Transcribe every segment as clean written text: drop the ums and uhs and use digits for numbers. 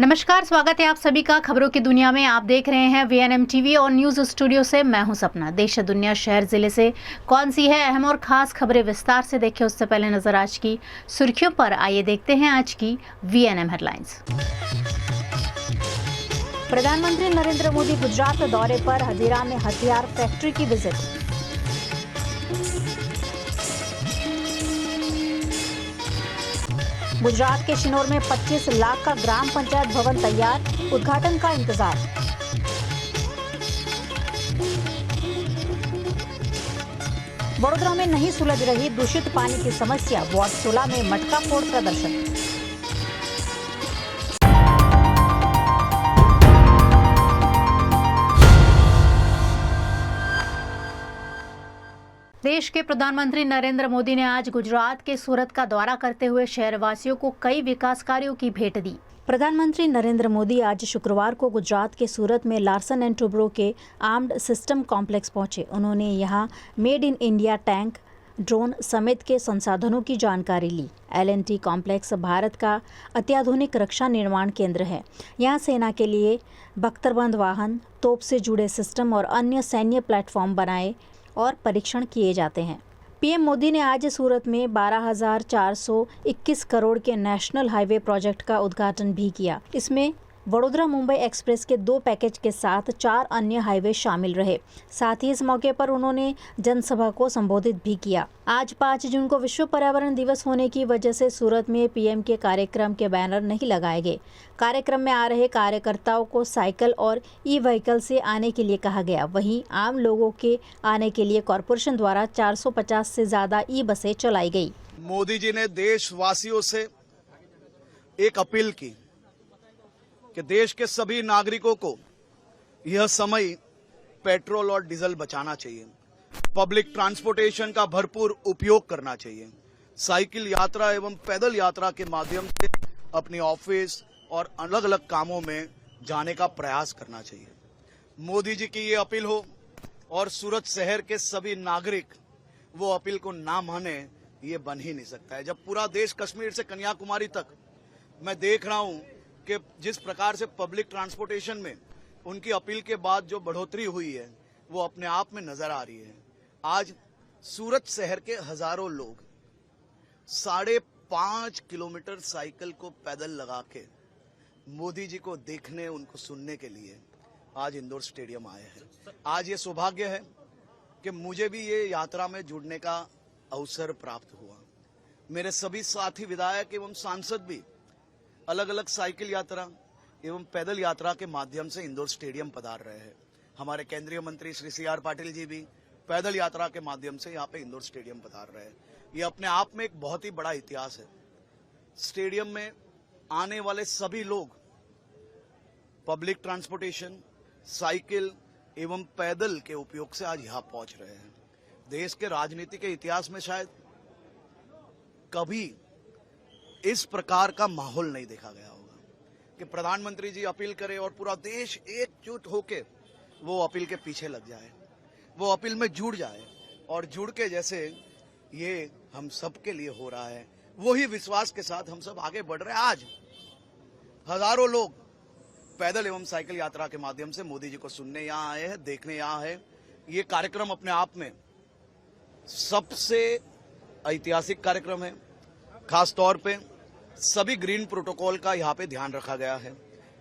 नमस्कार, स्वागत है आप सभी का खबरों की दुनिया में। आप देख रहे हैं वीएनएम टीवी और न्यूज स्टूडियो से मैं हूं सपना। देश दुनिया शहर जिले से कौन सी है अहम और खास खबरें विस्तार से देखें उससे पहले नजर आज की सुर्खियों पर। आइए देखते हैं आज की वीएनएम हेडलाइंस। प्रधानमंत्री नरेंद्र मोदी गुजरात दौरे पर, हजीरा में हथियार फैक्ट्री की विजिट। गुजरात के शिनोर में 25 लाख का ग्राम पंचायत भवन तैयार, उद्घाटन का इंतजार। वडोदरा में नहीं सुलझ रही दूषित पानी की समस्या, वार्ड 16 में मटका फोड़ प्रदर्शन। देश के प्रधानमंत्री नरेंद्र मोदी ने आज गुजरात के सूरत का दौरा करते हुए शहरवासियों को कई विकास कार्यों की भेंट दी। प्रधानमंत्री नरेंद्र मोदी आज शुक्रवार को गुजरात के सूरत में लार्सन एंड टुब्रो के आर्म्ड सिस्टम कॉम्प्लेक्स पहुंचे। उन्होंने यहां made in India tank, drone समेत के संसाधनों की जानकारी ली। LNT कॉम्प्लेक्स भारत का अत्याधुनिक रक्षा निर्माण केंद्र है। यहाँ सेना के लिए बख्तरबंद वाहन, तोप से जुड़े सिस्टम और अन्य सैन्य प्लेटफॉर्म बनाए और परीक्षण किए जाते हैं। पीएम मोदी ने आज सूरत में 12,421 करोड़ के नेशनल हाईवे प्रोजेक्ट का उद्घाटन भी किया। इसमें वडोदरा मुंबई एक्सप्रेस के 2 पैकेज के साथ 4 अन्य हाईवे शामिल रहे। साथ ही इस मौके पर उन्होंने जनसभा को संबोधित भी किया। आज 5 जून को विश्व पर्यावरण दिवस होने की वजह से सूरत में पीएम के कार्यक्रम के बैनर नहीं लगाए गए। कार्यक्रम में आ रहे कार्यकर्ताओं को साइकिल और ई-व्हीकल से आने के लिए कहा गया। वहीं आम लोगों के आने के लिए कॉरपोरेशन द्वारा 450 से ज्यादा ई-बसें चलाई गई। मोदी जी ने देशवासियों से एक अपील की कि देश के सभी नागरिकों को यह समय पेट्रोल और डीजल बचाना चाहिए, पब्लिक ट्रांसपोर्टेशन का भरपूर उपयोग करना चाहिए, साइकिल यात्रा एवं पैदल यात्रा के माध्यम से अपनी ऑफिस और अलग अलग कामों में जाने का प्रयास करना चाहिए। मोदी जी की ये अपील हो और सूरत शहर के सभी नागरिक वो अपील को ना माने, ये बन ही नहीं सकता है। जब पूरा देश कश्मीर से कन्याकुमारी तक मैं देख रहा हूं कि जिस प्रकार से पब्लिक ट्रांसपोर्टेशन में उनकी अपील के बाद जो बढ़ोतरी हुई है वो अपने आप में नजर आ रही है। आज सूरत शहर के हजारों लोग 5.5 किलोमीटर साइकिल को पैदल लगा के मोदी जी को देखने, उनको सुनने के लिए आज इंदौर स्टेडियम आए हैं। आज ये सौभाग्य है कि मुझे भी ये यात्रा में जुड़ने का अवसर प्राप्त हुआ। मेरे सभी साथी विधायक एवं सांसद भी अलग अलग साइकिल यात्रा एवं पैदल यात्रा के माध्यम से इंदौर स्टेडियम पधार रहे हैं। हमारे केंद्रीय मंत्री श्री CR पाटिल जी भी पैदल यात्रा के माध्यम से यहाँ पे इंदौर स्टेडियम पधार रहे हैं। ये अपने आप में एक बहुत ही बड़ा इतिहास है। स्टेडियम में आने वाले सभी लोग पब्लिक ट्रांसपोर्टेशन, साइकिल एवं पैदल के उपयोग से आज यहाँ पहुंच रहे हैं। देश के राजनीति के इतिहास में शायद कभी इस प्रकार का माहौल नहीं देखा गया होगा कि प्रधानमंत्री जी अपील करें और पूरा देश एकजुट होके वो अपील के पीछे लग जाए, वो अपील में जुड़ जाए और जुड़ के जैसे ये हम सबके लिए हो रहा है, वही विश्वास के साथ हम सब आगे बढ़ रहे हैं। आज हजारों लोग पैदल एवं साइकिल यात्रा के माध्यम से मोदी जी को सुनने यहाँ आए हैं, देखने यहाँ है। ये कार्यक्रम अपने आप में सबसे ऐतिहासिक कार्यक्रम है। खास तौर पे सभी ग्रीन प्रोटोकॉल का यहाँ पे ध्यान रखा गया है।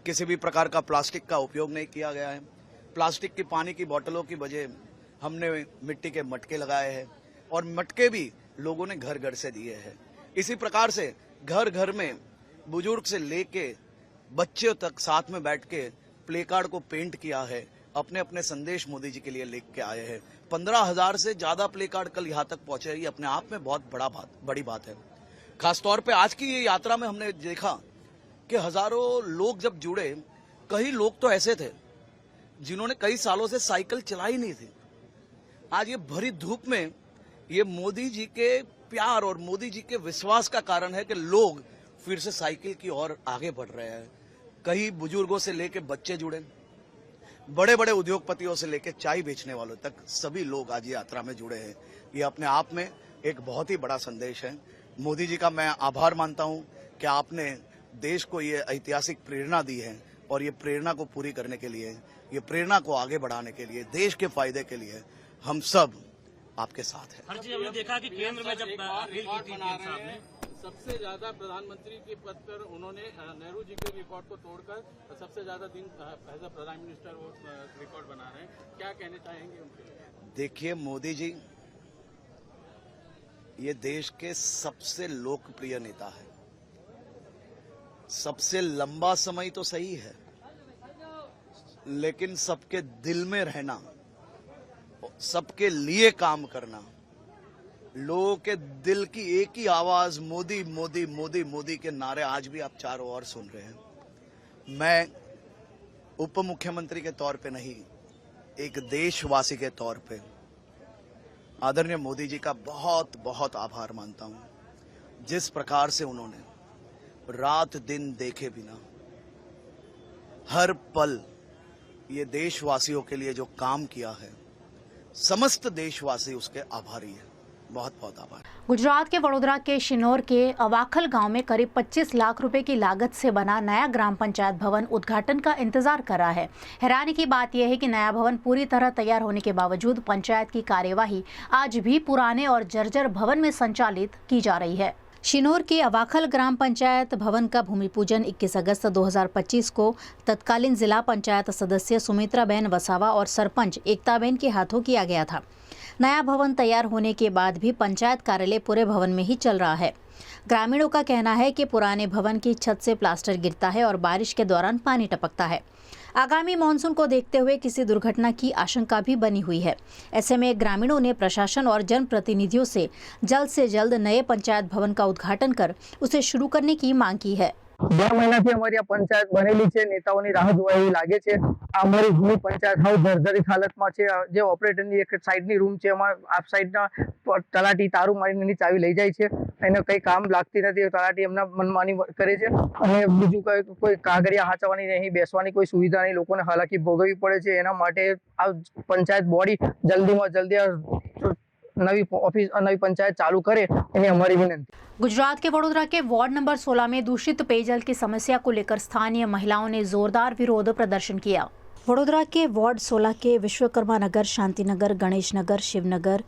किसी भी प्रकार का प्लास्टिक का उपयोग नहीं किया गया है। प्लास्टिक की पानी की बोतलों की बजाय हमने मिट्टी के मटके लगाए हैं और मटके भी लोगों ने घर घर से दिए हैं। इसी प्रकार से घर घर में बुजुर्ग से लेके बच्चे तक साथ में बैठ के प्ले कार्ड को पेंट किया है, अपने अपने संदेश मोदी जी के लिए लिख के आए हैं। 15,000 से ज्यादा प्ले कार्ड कल यहाँ तक पहुंचे। ये अपने आप में बहुत बड़ी बात है। खासतौर पे आज की ये यात्रा में हमने देखा कि हजारों लोग जब जुड़े, कई लोग तो ऐसे थे जिन्होंने कई सालों से साइकिल चलाई नहीं थी। आज ये भरी धूप में ये मोदी जी के प्यार और मोदी जी के विश्वास का कारण है कि लोग फिर से साइकिल की ओर आगे बढ़ रहे हैं। कई बुजुर्गों से लेकर बच्चे जुड़े, बड़े बड़े उद्योगपतियों से लेकर चाय बेचने वालों तक सभी लोग आज यात्रा में जुड़े हैं। ये अपने आप में एक बहुत ही बड़ा संदेश है। मोदी जी का मैं आभार मानता हूं कि आपने देश को ये ऐतिहासिक प्रेरणा दी है और ये प्रेरणा को पूरी करने के लिए, ये प्रेरणा को आगे बढ़ाने के लिए, देश के फायदे के लिए हम सब आपके साथ हैं। हर चीज हमने देखा कि केंद्र में जब अपील की थी पीएम साहब ने, सबसे ज्यादा प्रधानमंत्री के पद पर उन्होंने नेहरू जी के रिकॉर्ड को तोड़कर सबसे ज्यादा दिन एज अ प्राइम मिनिस्टर वो रिकॉर्ड बना रहे हैं। क्या कहना चाहेंगे उनके लिए? देखिए मोदी जी ये देश के सबसे लोकप्रिय नेता है, सबसे लंबा समय तो सही है, लेकिन सबके दिल में रहना, सबके लिए काम करना, लोगों के दिल की एक ही आवाज मोदी मोदी मोदी मोदी के नारे आज भी आप चारों ओर सुन रहे हैं। मैं उप मुख्यमंत्री के तौर पे नहीं, एक देशवासी के तौर पे आदरणीय मोदी जी का बहुत बहुत आभार मानता हूं। जिस प्रकार से उन्होंने रात दिन देखे बिना हर पल ये देशवासियों के लिए जो काम किया है, समस्त देशवासी उसके आभारी है। बहुत बहुत आभार। गुजरात के वडोदरा के शिनोर के अवाखल गांव में करीब 25 लाख रुपए की लागत से बना नया ग्राम पंचायत भवन उद्घाटन का इंतजार कर रहा है। हैरानी की बात यह है कि नया भवन पूरी तरह तैयार होने के बावजूद पंचायत की कार्यवाही आज भी पुराने और जर्जर भवन में संचालित की जा रही है। शिनोर के अवाखल ग्राम पंचायत भवन का भूमि पूजन 21 अगस्त 2025 को तत्कालीन जिला पंचायत सदस्य सुमित्राबेन वसावा और सरपंच एकताबेन के हाथों किया गया था। नया भवन तैयार होने के बाद भी पंचायत कार्यालय पूरे भवन में ही चल रहा है। ग्रामीणों का कहना है कि पुराने भवन की छत से प्लास्टर गिरता है और बारिश के दौरान पानी टपकता है। आगामी मानसून को देखते हुए किसी दुर्घटना की आशंका भी बनी हुई है। ऐसे में ग्रामीणों ने प्रशासन और जनप्रतिनिधियों से जल्द नए पंचायत भवन का उद्घाटन कर उसे शुरू करने की मांग की है। 2 મહિનાથી અમારી આ પંચાયત બનેલી છે, નેતાઓની રાહ જોવા એવું લાગે છે। આ અમારી જૂની પંચાયત હાવ જર્જરિત હાલતમાં છે। જે ઓપરેટરની એક સાઈડની રૂમ છે, એમાં આપ સાઈડના તલાટી તારું મારીને એની ચાવી લઈ જાય છે, એને કંઈ કામ લાગતી નથી। તલાટી એમના મનમાની કરે છે અને બીજું કોઈ કાગળિયા હાચવાની નહીં, બેસવાની કોઈ સુવિધા નહીં, લોકોને હાલાકી ભોગવવી પડે છે। એના માટે આ પંચાયત બોડી જલ્દીમાં જલ્દી नवी पंचायत चालू करे, एनी हमारी विनती। गुजरात के वडोदरा के वार्ड नंबर 16 में दूषित पेयजल की समस्या को लेकर स्थानीय महिलाओं ने जोरदार विरोध प्रदर्शन किया। वडोदरा के वार्ड 16 के विश्वकर्मा नगर, शांति नगर, गणेश नगर, शिवनगर,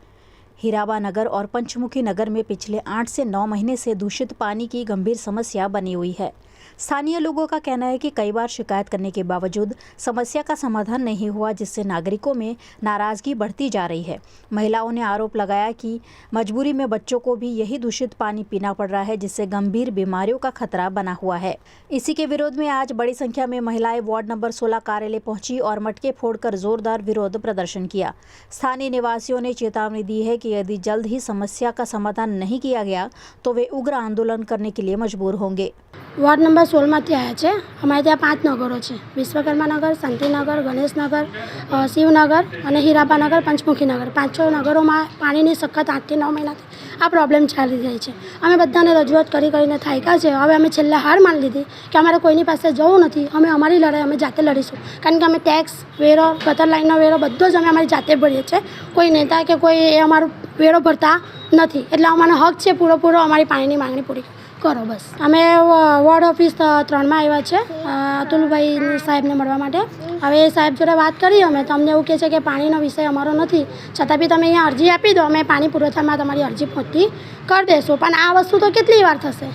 हीराबा नगर और पंचमुखी नगर में पिछले 8 से 9 महीने से दूषित पानी की गंभीर समस्या बनी हुई है। स्थानीय लोगों का कहना है कि कई बार शिकायत करने के बावजूद समस्या का समाधान नहीं हुआ, जिससे नागरिकों में नाराजगी बढ़ती जा रही है। महिलाओं ने आरोप लगाया कि मजबूरी में बच्चों को भी यही दूषित पानी पीना पड़ रहा है, जिससे गंभीर बीमारियों का खतरा बना हुआ है। इसी के विरोध में आज बड़ी संख्या में महिलाएं वार्ड नंबर 16 कार्यालय पहुंची और मटके फोड़कर जोरदार विरोध प्रदर्शन किया। स्थानीय निवासियों ने चेतावनी दी है कि यदि जल्द ही समस्या का समाधान नहीं किया गया तो वे उग्र आंदोलन करने के लिए मजबूर होंगे। वार्ड नंबर 16 में आया है। अमारे त्या 5 नगरों है, विश्वकर्मा नगर, शांतिनगर, गणेश नगर, शिवनगर और हीराबा नगर, पंचमुखी नगर। 5 नगरों में पानी की सखत 8 થી 9 महीना आ प्रॉब्लम चाली रही है। अमे बधाने रजूआत करीने थाक्या है। हवे अमे छेल्ले हार मान लीधी कि अमारे कोईनी पासे जवुं नथी, अमे अमारी लड़ाई अमे जाते लड़ीशुं, कारण के अमे टेक्स, वेरो, गटर लाइननो वेरो बधो ज अमे अमारी जाते भरीए छीए। कोई नेता के कोई अमारो वेरो भरता नथी, एटले अमने हक छे पूरो अमारी पाणीनी मांगणी पूरी करो बस। अमे वॉर्ड ऑफिस 3 में आव्या छे अतुल भाई साहेब ने मळवा माटे। हवे साहेब जोड़े बात करी अमे तो अमने एवुं कहे छे कि पाणीनो विषय अमारो नथी, छतां बी तमे अहींया अरजी आपी दो, अमे पाणी पुरवठामां तमारी अरजी पहोंचती कर देशुं। पण आ वस्तु तो केटली वार थशे?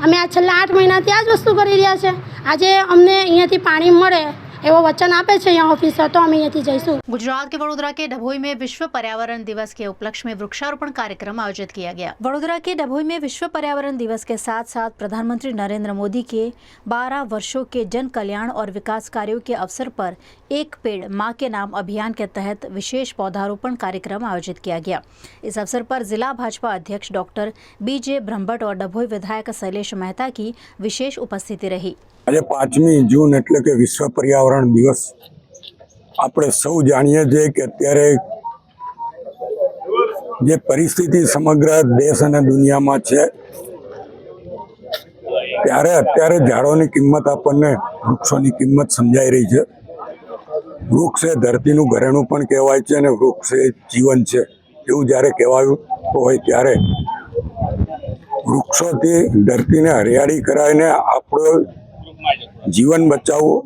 अमे आ छेल्ला 8 महीनाथी आ ज वस्तु करी रह्या छे। आजे अमने अहींयाथी पाणी मळे एवो वचन आपे छे यहाँ ऑफिसर, तो अमे अहींयाथी जईशुं। गुजरात के वडोदरा के डभोई में विश्व पर्यावरण दिवस के उपलक्ष्य में वृक्षारोपण कार्यक्रम आयोजित किया गया। वडोदरा के डभोई में विश्व पर्यावरण दिवस के साथ साथ प्रधानमंत्री नरेंद्र मोदी के 12 वर्षों के जन कल्याण और विकास कार्यों के अवसर पर एक पेड़ मां के नाम अभियान के तहत विशेष पौधारोपण कार्यक्रम आयोजित किया गया। इस अवसर पर जिला भाजपा अध्यक्ष डॉक्टर बीजे ब्रह्मभट्ट और डभोई विधायक शैलेश मेहता की विशेष उपस्थिति रही। आज 5મી जून એટલે કે વિશ્વ પર્યાવરણ દિવસ। આપણે સૌ જાણીએ છીએ કે અત્યારે જે પરિસ્થિતિ સમગ્ર દેશ અને દુનિયામાં છે, ત્યારે અત્યારે ઝાડોની કિંમત આપણને વૃક્ષોની કિંમત સમજાઈ રહી છે। વૃક્ષ એ ધરતીનું ઘરેણું પણ કહેવાય છે અને વૃક્ષ એ જીવન છે એવું જ્યારે કહેવાયું હોય ત્યારે વૃક્ષોથી ધરતીને હરિયાળી કરાવીને આપણું જીવન બચાવવું,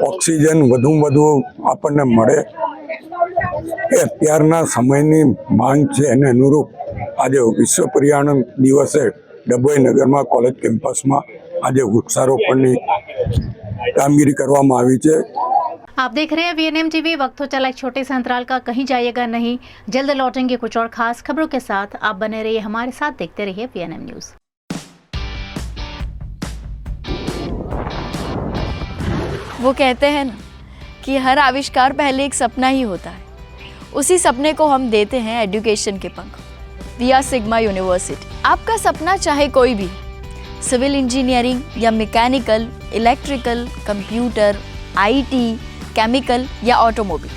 ઓક્સિજન વધુમાં વધુ આપણને મળે એ અત્યારના સમયની માંગ છે. એને અનુરૂપ આજે વિશ્વ પર્યાવરણ દિવસે ડભોઈ નગરમાં કોલેજ કેમ્પસમાં આજે વૃક્ષારોપણની કામગીરી કરવામાં આવી છે. आप देख रहे हैं वीएनएम टीवी। वक्त हो चला एक छोटे से अंतराल का, कहीं जाइएगा नहीं, जल्द लौटेंगे कुछ और खास खबरों के साथ। आप बने रहिए हमारे साथ, देखते रहिए वीएनएम न्यूज़। वो कहते हैं ना कि हर आविष्कार पहले एक सपना ही होता है, उसी सपने को हम देते हैं एजुकेशन के पंख। We are Sigma university. आपका सपना चाहे कोई भी, सिविल इंजीनियरिंग या mechanical, electrical, computer, IT, chemical या ऑटोमोबाइल,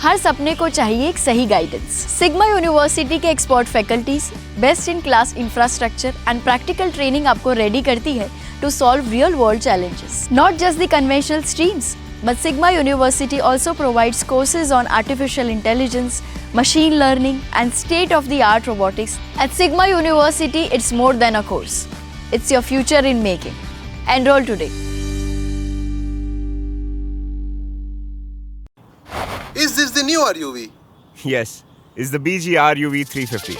हर सपने को चाहिए एक सही गाइडेंस। सिग्मा यूनिवर्सिटी के expert faculties, best in class infrastructure and practical training आपको रेडी करती है to solve real world challenges. Not just the conventional streams, but Sigma University also provides courses on artificial intelligence, machine learning and state-of-the-art robotics. At Sigma University, it's more than a course. It's your future in making. Enroll today. Is this the new RUV? Yes, it's the BG RUV 350.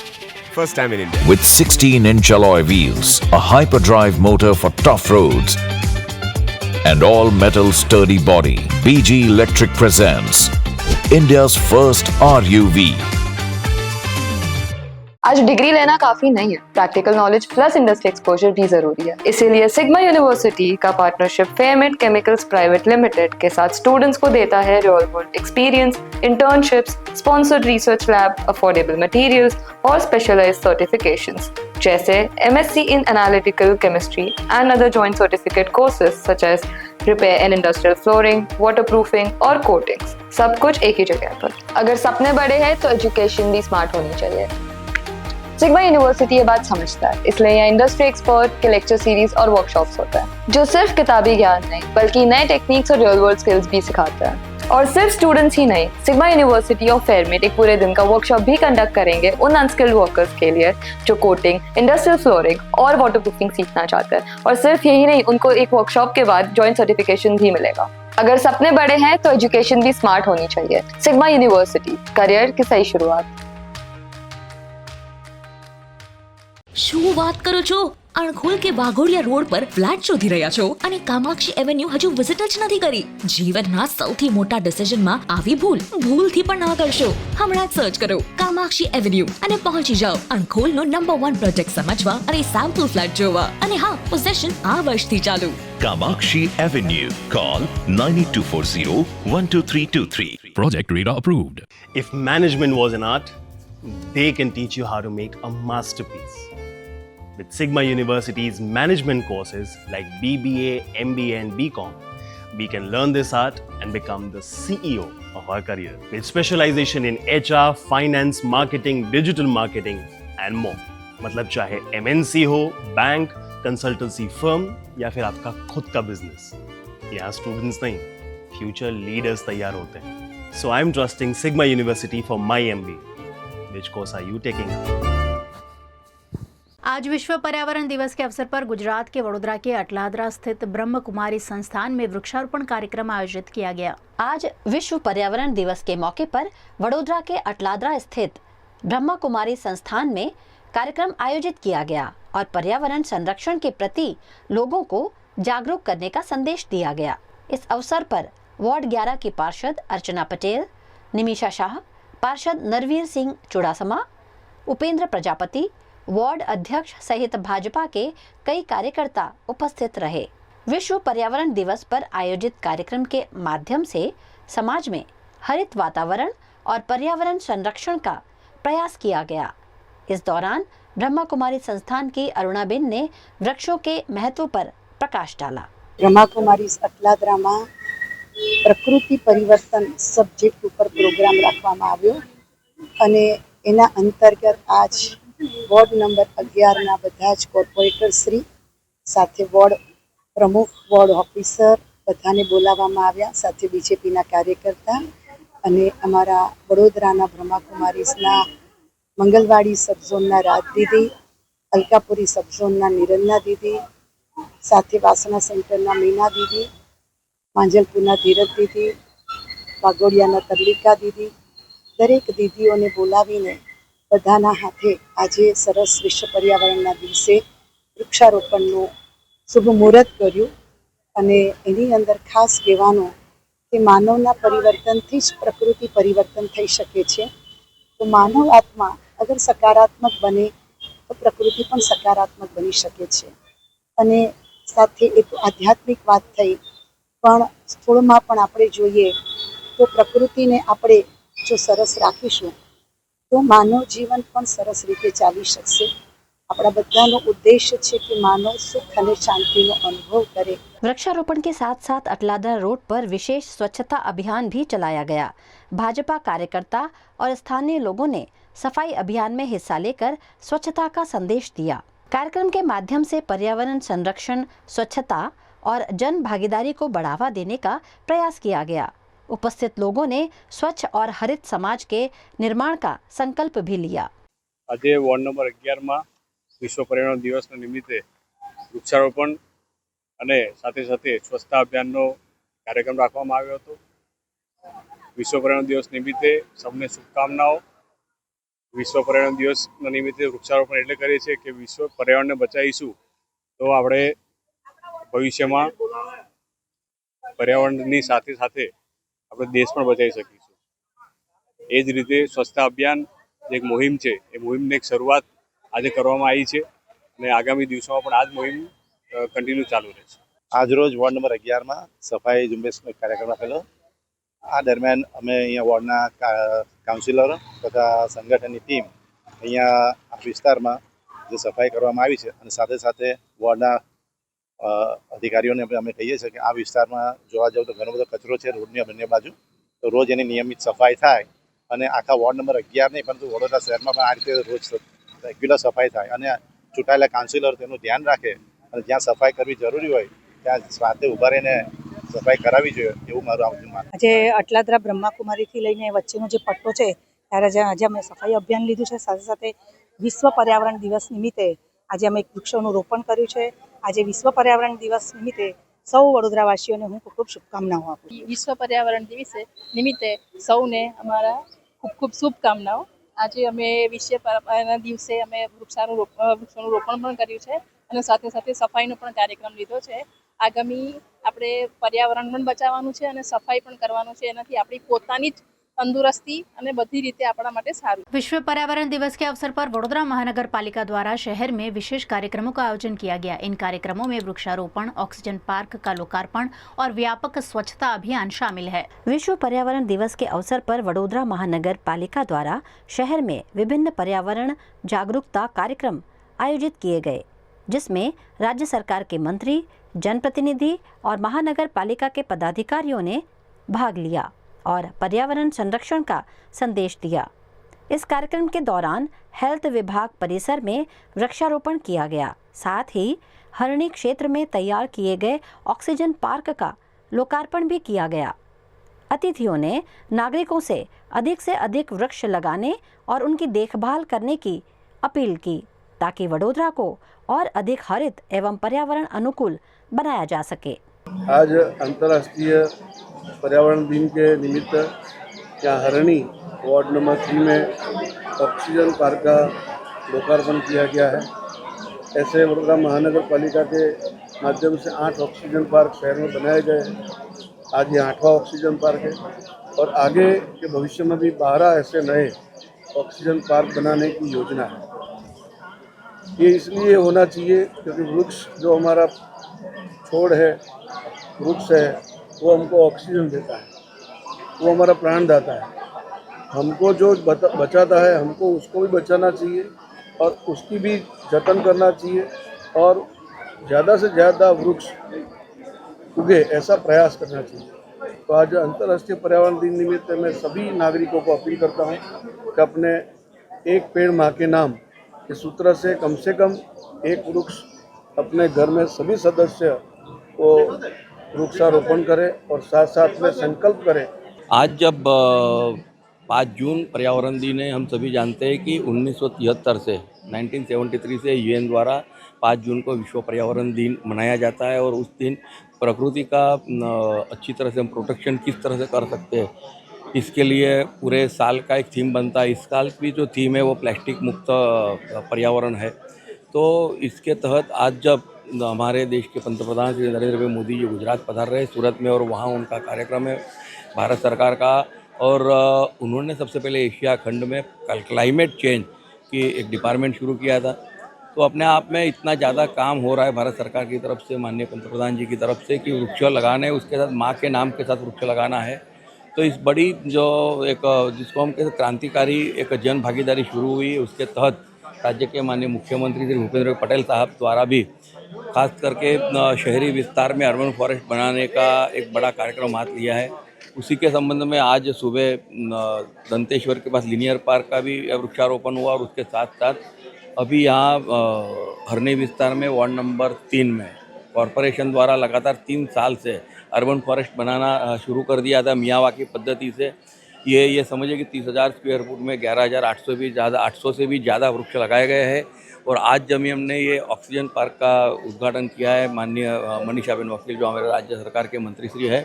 First time in India. With 16-inch alloy wheels, a hyperdrive motor for tough roads, and all-metal sturdy body, BG Electric presents India's first RUV. आज degree लेना काफी नहीं है, practical knowledge plus industry exposure भी जरूरी है। इसीलिए sigma university का पार्टनरशिप फेयरमेंट केमिकल्स प्राइवेट लिमिटेड के साथ स्टूडेंट्स को देता है real world experience, internships, sponsored research lab, affordable materials और स्पेशलाइज्ड सर्टिफिकेशंस जैसे MSc in Analytical Chemistry and other joint certificate courses such as Repair and Industrial Flooring, Waterproofing और Coatings। सब कुछ एक ही जगह पर। अगर सपने बड़े हैं तो एजुकेशन भी स्मार्ट होनी चाहिए। सिग्मा यूनिवर्सिटी ये बात समझता है, इसलिए यहाँ इंडस्ट्री एक्सपर्ट के लेक्चर सीरीज और वर्कशॉप्स होता है जो सिर्फ किताबी ज्ञान नहीं बल्कि नए टेक्निक्स और रियल वर्ल्ड स्किल्स भी सिखाता है। और सिर्फ स्टूडेंट्स ही नहीं, सिग्मा यूनिवर्सिटी और फेयरमेट एक पूरे दिन का वर्कशॉप भी कंडक्ट करेंगे उन अनस्किल्ड वर्कर्स के लिए जो कोटिंग, इंडस्ट्रियल फ्लोरिंग और वाटरप्रूफिंग सीखना चाहते हैं। और सिर्फ यही नहीं, उनको एक वर्कशॉप के बाद जॉइंट सर्टिफिकेशन भी मिलेगा। अगर सपने बड़े हैं तो एजुकेशन भी स्मार्ट होनी चाहिए। सिग्मा यूनिवर्सिटी, करियर की सही शुरुआत। શું વાત કરો છો? અણખોલ કે વાઘોડિયા રોડ પર ફ્લેટ શોધી રહ્યા છો અને કામાક્ષી એવન્યુ હજુ વિઝિટ જ નથી કરી? જીવનના સૌથી મોટા ડિસિઝનમાં આવી ભૂલથી પણ ના કરશો। હમણાં જ સર્ચ કરો કામાક્ષી એવન્યુ અને પહોંચી જાઓ અણખોલનો નંબર 1 પ્રોજેક્ટ સમજવા અને સેમ્પલ ફ્લેટ જોવા। અને હા, પોઝેશન આ વર્ષથી ચાલુ। Kamakshi Avenue. Call 9240-12323. Project Radar approved. If management was an art, they can teach you how to make a masterpiece. With Sigma University's management courses like BBA, MBA and BCom, we can learn this art and become the CEO of our career. With specialization in HR, finance, marketing, digital marketing and more. मतलब चाहे MNC हो, bank, consultancy firm या फिर आपका खुद का business, यहाँ students नहीं, फ्यूचर लीडर्स तैयार होते हैं। So I'm trusting Sigma University for my MBA. Which course are you taking? आज विश्व पर्यावरण दिवस के अवसर पर गुजरात के वडोदरा के अटलादरा स्थित ब्रह्म कुमारी संस्थान में वृक्षारोपण कार्यक्रम आयोजित किया गया। आज विश्व पर्यावरण दिवस के मौके पर वडोदरा के अटलादरा स्थित ब्रह्म कुमारी संस्थान में कार्यक्रम आयोजित किया गया और पर्यावरण संरक्षण के प्रति लोगों को जागरूक करने का संदेश दिया गया। इस अवसर पर वार्ड 11 की पार्षद अर्चना पटेल, निमिषा शाह, पार्षद नरवीर सिंह चुड़ासमा, उपेंद्र प्रजापति, वार्ड अध्यक्ष सहित भाजपा के कई कार्यकर्ता उपस्थित रहे। विश्व पर्यावरण दिवस पर आयोजित कार्यक्रम के माध्यम से समाज में हरित वातावरण और पर्यावरण संरक्षण का प्रयास किया गया। इस दौरान ब्रह्मा कुमारी संस्थान की अरुणाबेन ने वृक्षों के महत्व पर प्रकाश डाला। ब्रह्मा कुमारी अटलादरा में प्रकृति परिवर्तन सब्जेक्ट पर प्रोग्राम राखवामां आव्यो अने एना अंतर्गत आज वॉर्ड नंबर 11 ना बधा ज कोर्पोरेटर श्री साथे वॉर्ड प्रमुख, वॉर्ड ऑफिसर बधाने बोलाववामां आव्या, साथे बीजेपी ना कार्यकर्ता अने अमारा वडोदराना ब्रह्मा कुमारीसना मंगलवाड़ी सब झोनना राजदीदी અલકાપુરી સબઝોનના નિરંજના દીદી, સાથે વાસણા સેન્ટરના મીના દીદી, માંજલપુરના ધીરજ દીદી, વાઘોડિયાના તરલિકા દીદી, દરેક દીદીઓને બોલાવીને બધાના હાથે આજે સરસ વિશ્વ પર્યાવરણના દિવસે વૃક્ષારોપણનું શુભ મુહૂર્ત કર્યું અને એની અંદર ખાસ કહેવાનું કે માનવના પરિવર્તનથી જ પ્રકૃતિ પરિવર્તન થઈ શકે છે. તો માનવ આત્મા અગર સકારાત્મક બને તો પ્રકૃતિ પણ સકારાત્મક બની શકે છે. અને સાથે એક આધ્યાત્મિક વાત થઈ, પણ સ્થૂળમાં પણ આપણે જોઈએ તો પ્રકૃતિને આપણે જો સરસ રાખીશું તો માનવ જીવન પણ સરસ રીતે ચાલી શકશે. આપણા બધાનો ઉદ્દેશ્ય છે कि मानव सुख અને શાંતિનો અનુભવ करे. वृक्षारोपण के साथ साथ अटलादरा रोड पर विशेष स्वच्छता अभियान भी चलाया गया। भाजपा कार्यकर्ता और स्थानीय लोगों ने सफाई अभियान में हिस्सा लेकर स्वच्छता का संदेश दिया। कार्यक्रम के माध्यम से पर्यावरण संरक्षण, स्वच्छता और जन भागीदारी को बढ़ावा देने का प्रयास किया गया। उपस्थित लोगों ने स्वच्छ और हरित समाज के निर्माण का संकल्प भी लिया। आज वॉर्ड नंबर 11 में विश्व पर्यावरण दिवस निमित्ते वृक्षारोपण અને સાથે સાથે સ્વચ્છતા અભિયાનનો કાર્યક્રમ રાખવામાં આવ્યો હતો. વિશ્વ પર્યાવરણ દિવસ નિમિત્તે સૌને શુભકામનાઓ. વિશ્વ પર્યાવરણ દિવસના નિમિત્તે વૃક્ષારોપણ એટલે કરીએ છીએ કે વિશ્વ પર્યાવરણને બચાવીશું તો આપણે ભવિષ્યમાં પર્યાવરણની સાથે સાથે આપણે દેશ પણ બચાવી શકીશું. એ જ રીતે સ્વચ્છતા અભિયાન એક મુહિમ છે, એ મુહિમની એક શરૂઆત આજે કરવામાં આવી છે અને આગામી દિવસોમાં પણ આ જ મુહિમ કન્ટિન્યુ ચાલુ રહેશે. આજરોજ વોર્ડ નંબર 11માં સફાઈ ઝુંબેશનો કાર્યક્રમ રાખેલો. આ દરમિયાન અમે અહીંયા વોર્ડના કાઉન્સિલરો તથા સંગઠનની ટીમ અહીંયા આ વિસ્તારમાં જે સફાઈ કરવામાં આવી છે અને સાથે સાથે વોર્ડના અધિકારીઓને અમે કહીએ છીએ કે આ વિસ્તારમાં જોવા જાવ તો ઘણો બધો કચરો છે રોડની બંને બાજુ, તો રોજ એની નિયમિત સફાઈ થાય અને આખા વોર્ડ નંબર 11 નહીં પરંતુ વડોદરા શહેરમાં પણ આ રીતે રોજ રેગ્યુલર સફાઈ થાય અને ચૂંટાયેલા કાઉન્સિલર તેનું ધ્યાન રાખે અને જ્યાં સફાઈ કરવી જરૂરી હોય ત્યાં સાથે ઊભા રહીને સફાઈ કરાવવી જોઈએ એવું મારું આવું માનવું. આજે અટલાદરા બ્રહ્માકુમારીથી લઈને વચ્ચેનો જે પટ્ટો છે ત્યારે આજે અમે સફાઈ અભિયાન લીધું છે. સાથે સાથે વિશ્વ પર્યાવરણ દિવસ નિમિત્તે આજે અમે વૃક્ષોનું રોપણ કર્યું છે. આજે વિશ્વ પર્યાવરણ દિવસ નિમિત્તે સૌ વડોદરાવાસીઓને હું ખૂબ ખૂબ શુભકામનાઓ આપું છું. વિશ્વ પર્યાવરણ દિવસે નિમિત્તે સૌને અમારા ખૂબ ખૂબ શુભકામનાઓ. આજે અમે વિશ્વ પર્યાવરણ દિવસે અમે વૃક્ષોનું રોપણ પણ કર્યું છે અને સાથે સાથે સફાઈનો પણ કાર્યક્રમ લીધો છે. આગામી આપણે પર્યાવરણ પણ બચાવવાનું છે અને સફાઈ પણ કરવાનું છે. એનાથી આપણી પોતાની જ तंदुरुस्ती અને બધી રીતે આપણા માટે સારું. विश्व पर्यावरण दिवस के अवसर पर वडोदरा महानगर पालिका द्वारा शहर में विशेष कार्यक्रमों का आयोजन किया गया। इन कार्यक्रमों में वृक्षारोपण, ऑक्सीजन पार्क का लोकार्पण और व्यापक स्वच्छता अभियान शामिल है। विश्व पर्यावरण दिवस के अवसर पर वडोदरा महानगर पालिका द्वारा शहर में विभिन्न पर्यावरण जागरूकता कार्यक्रम आयोजित किए गए, जिसमें राज्य सरकार के मंत्री, जनप्रतिनिधि और महानगर पालिका के पदाधिकारियों ने भाग लिया और पर्यावरण संरक्षण का संदेश दिया। इस कार्यक्रम के दौरान हेल्थ विभाग परिसर में वृक्षारोपण किया गया। साथ ही हरणी क्षेत्र में तैयार किए गए ऑक्सीजन पार्क का लोकार्पण भी किया गया। अतिथियों ने नागरिकों से अधिक वृक्ष लगाने और उनकी देखभाल करने की अपील की ताकि वडोदरा को और अधिक हरित एवं पर्यावरण अनुकूल बनाया जा सके। आज अंतर्राष्ट्रीय पर्यावरण दिन के निमित्त यहाँ हरणी वार्ड नंबर 3 में ऑक्सीजन पार्क का लोकार्पण किया गया है। ऐसे वडोदरा महानगर पालिका के माध्यम से 8 ऑक्सीजन पार्क शहर में बनाए गए हैं। आज ये 8वां ऑक्सीजन पार्क है और आगे के भविष्य में भी 12 ऐसे नए ऑक्सीजन पार्क बनाने की योजना है। ये इसलिए होना चाहिए क्योंकि वृक्ष जो हमारा छोड़ है, वृक्ष है, वो हमको ऑक्सीजन देता है, वो हमारा प्राणदाता है। हमको जो बचाता है हमको उसको भी बचाना चाहिए और उसकी भी जतन करना चाहिए और ज़्यादा से ज़्यादा वृक्ष उगे ऐसा प्रयास करना चाहिए। तो आज अंतर्राष्ट्रीय पर्यावरण दिन निमित्त मैं सभी नागरिकों को अपील करता हूँ कि अपने एक पेड़ माँ के नाम के सूत्र से कम एक वृक्ष अपने घर में सभी सदस्य को वृक्षारोपण करें और साथ साथ में संकल्प करें। आज जब 5 जून पर्यावरण दिन है। हम सभी जानते हैं कि 1973 से 1973 से यूएन द्वारा 5 जून को विश्व पर्यावरण दिन मनाया जाता है और उस दिन प्रकृति का अच्छी तरह से हम प्रोटेक्शन किस तरह से कर सकते हैं, इसके लिए पूरे साल का एक थीम बनता है। इस साल की जो थीम है वो प्लास्टिक मुक्त पर्यावरण है। तो इसके तहत आज जब हमारे देश के पंतप्रधान श्री नरेंद्र भाई मोदी जी गुजरात पधार रहे सूरत में और वहाँ उनका कार्यक्रम है भारत सरकार का, और उन्होंने सबसे पहले एशिया खंड में क्लाइमेट चेंज की एक डिपार्टमेंट शुरू किया था। तो अपने आप में इतना ज़्यादा काम हो रहा है भारत सरकार की तरफ से, माननीय पंतप्रधान जी की तरफ से, कि वृक्ष लगाने, उसके साथ माँ के नाम के साथ वृक्ष लगाना है। तो इस बड़ी जो एक जिसको हम कहते क्रांतिकारी एक जन भागीदारी शुरू हुई, उसके तहत राज्य के माननीय मुख्यमंत्री श्री भूपेंद्र पटेल साहब द्वारा भी खास करके शहरी विस्तार में अर्बन फॉरेस्ट बनाने का एक बड़ा कार्यक्रम हाथ लिया है। उसी के संबंध में आज सुबह दंतेश्वर के पास लिनियर पार्क का भी वृक्षारोपण हुआ और उसके साथ साथ अभी यहाँ हरनी विस्तार में वार्ड नंबर 3 में कॉरपोरेशन द्वारा लगातार 3 साल से अर्बन फॉरेस्ट बनाना शुरू कर दिया था मियावाकी पद्धति से। ये समझिए कि 30,000 स्क्वायर फुट में 11,800 से भी ज़्यादा वृक्ष लगाए गए हैं। और आज जब हमने ये ऑक्सीजन पार्क का उद्घाटन किया है, माननीय मनीषाबेन वकील जो हमारे राज्य सरकार के मंत्री श्री है,